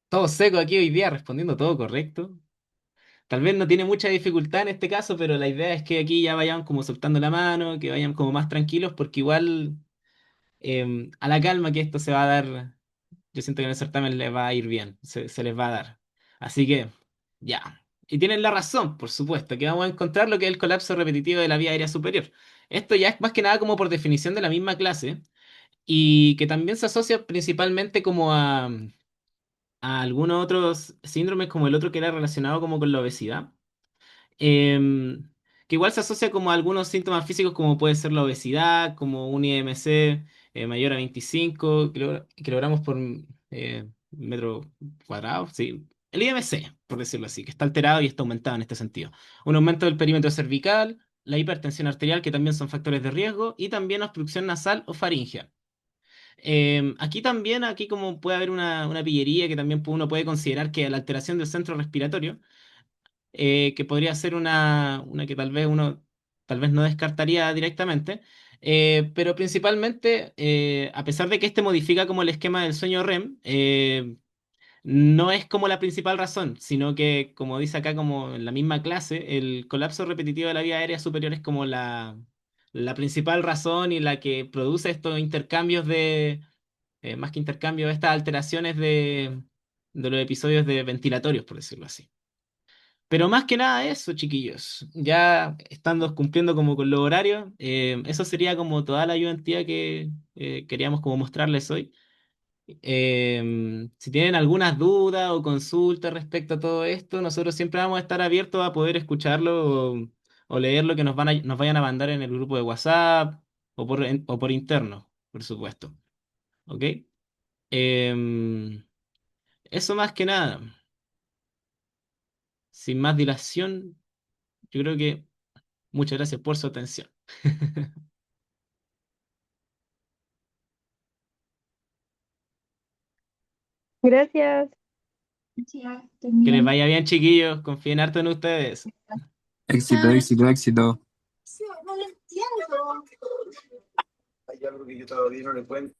Speaker 2: todo seco aquí hoy día, respondiendo todo correcto. Tal vez no tiene mucha dificultad en este caso, pero la idea es que aquí ya vayan como soltando la mano, que vayan como más tranquilos, porque igual a la calma que esto se va a dar, yo siento que en el certamen les va a ir bien, se les va a dar. Así que, ya. Y tienen la razón, por supuesto, que vamos a encontrar lo que es el colapso repetitivo de la vía aérea superior. Esto ya es más que nada como por definición de la misma clase y que también se asocia principalmente como a algunos otros síndromes, como el otro que era relacionado como con la obesidad, em, que igual se asocia como a algunos síntomas físicos como puede ser la obesidad, como un IMC mayor a 25 kilogramos por metro cuadrado, sí. El IMC, por decirlo así, que está alterado y está aumentado en este sentido. Un aumento del perímetro cervical, la hipertensión arterial, que también son factores de riesgo, y también obstrucción nasal o faringea. Aquí también, aquí como puede haber una pillería que también uno puede considerar que la alteración del centro respiratorio, que podría ser una que tal vez uno tal vez no descartaría directamente, pero principalmente, a pesar de que este modifica como el esquema del sueño REM, no es como la principal razón, sino que, como dice acá, como en la misma clase, el colapso repetitivo de la vía aérea superior es como la principal razón y la que produce estos intercambios más que intercambios, estas alteraciones de los episodios de ventilatorios, por decirlo así. Pero más que nada eso, chiquillos. Ya estando cumpliendo como con los horarios, eso sería como toda la ayudantía que queríamos como mostrarles hoy. Si tienen algunas dudas o consultas respecto a todo esto, nosotros siempre vamos a estar abiertos a poder escucharlo o leer lo que nos vayan a mandar en el grupo de WhatsApp. o por interno, por supuesto. ¿Ok? Em, Eso más que nada. Sin más dilación, yo creo que muchas gracias por su atención.
Speaker 5: Gracias.
Speaker 2: Que les vaya bien, chiquillos. Confíen harto en ustedes.
Speaker 1: Éxito,
Speaker 4: Chao.
Speaker 1: éxito, éxito.
Speaker 5: Sí, no lo entiendo. Hay algo que yo todavía no le cuento.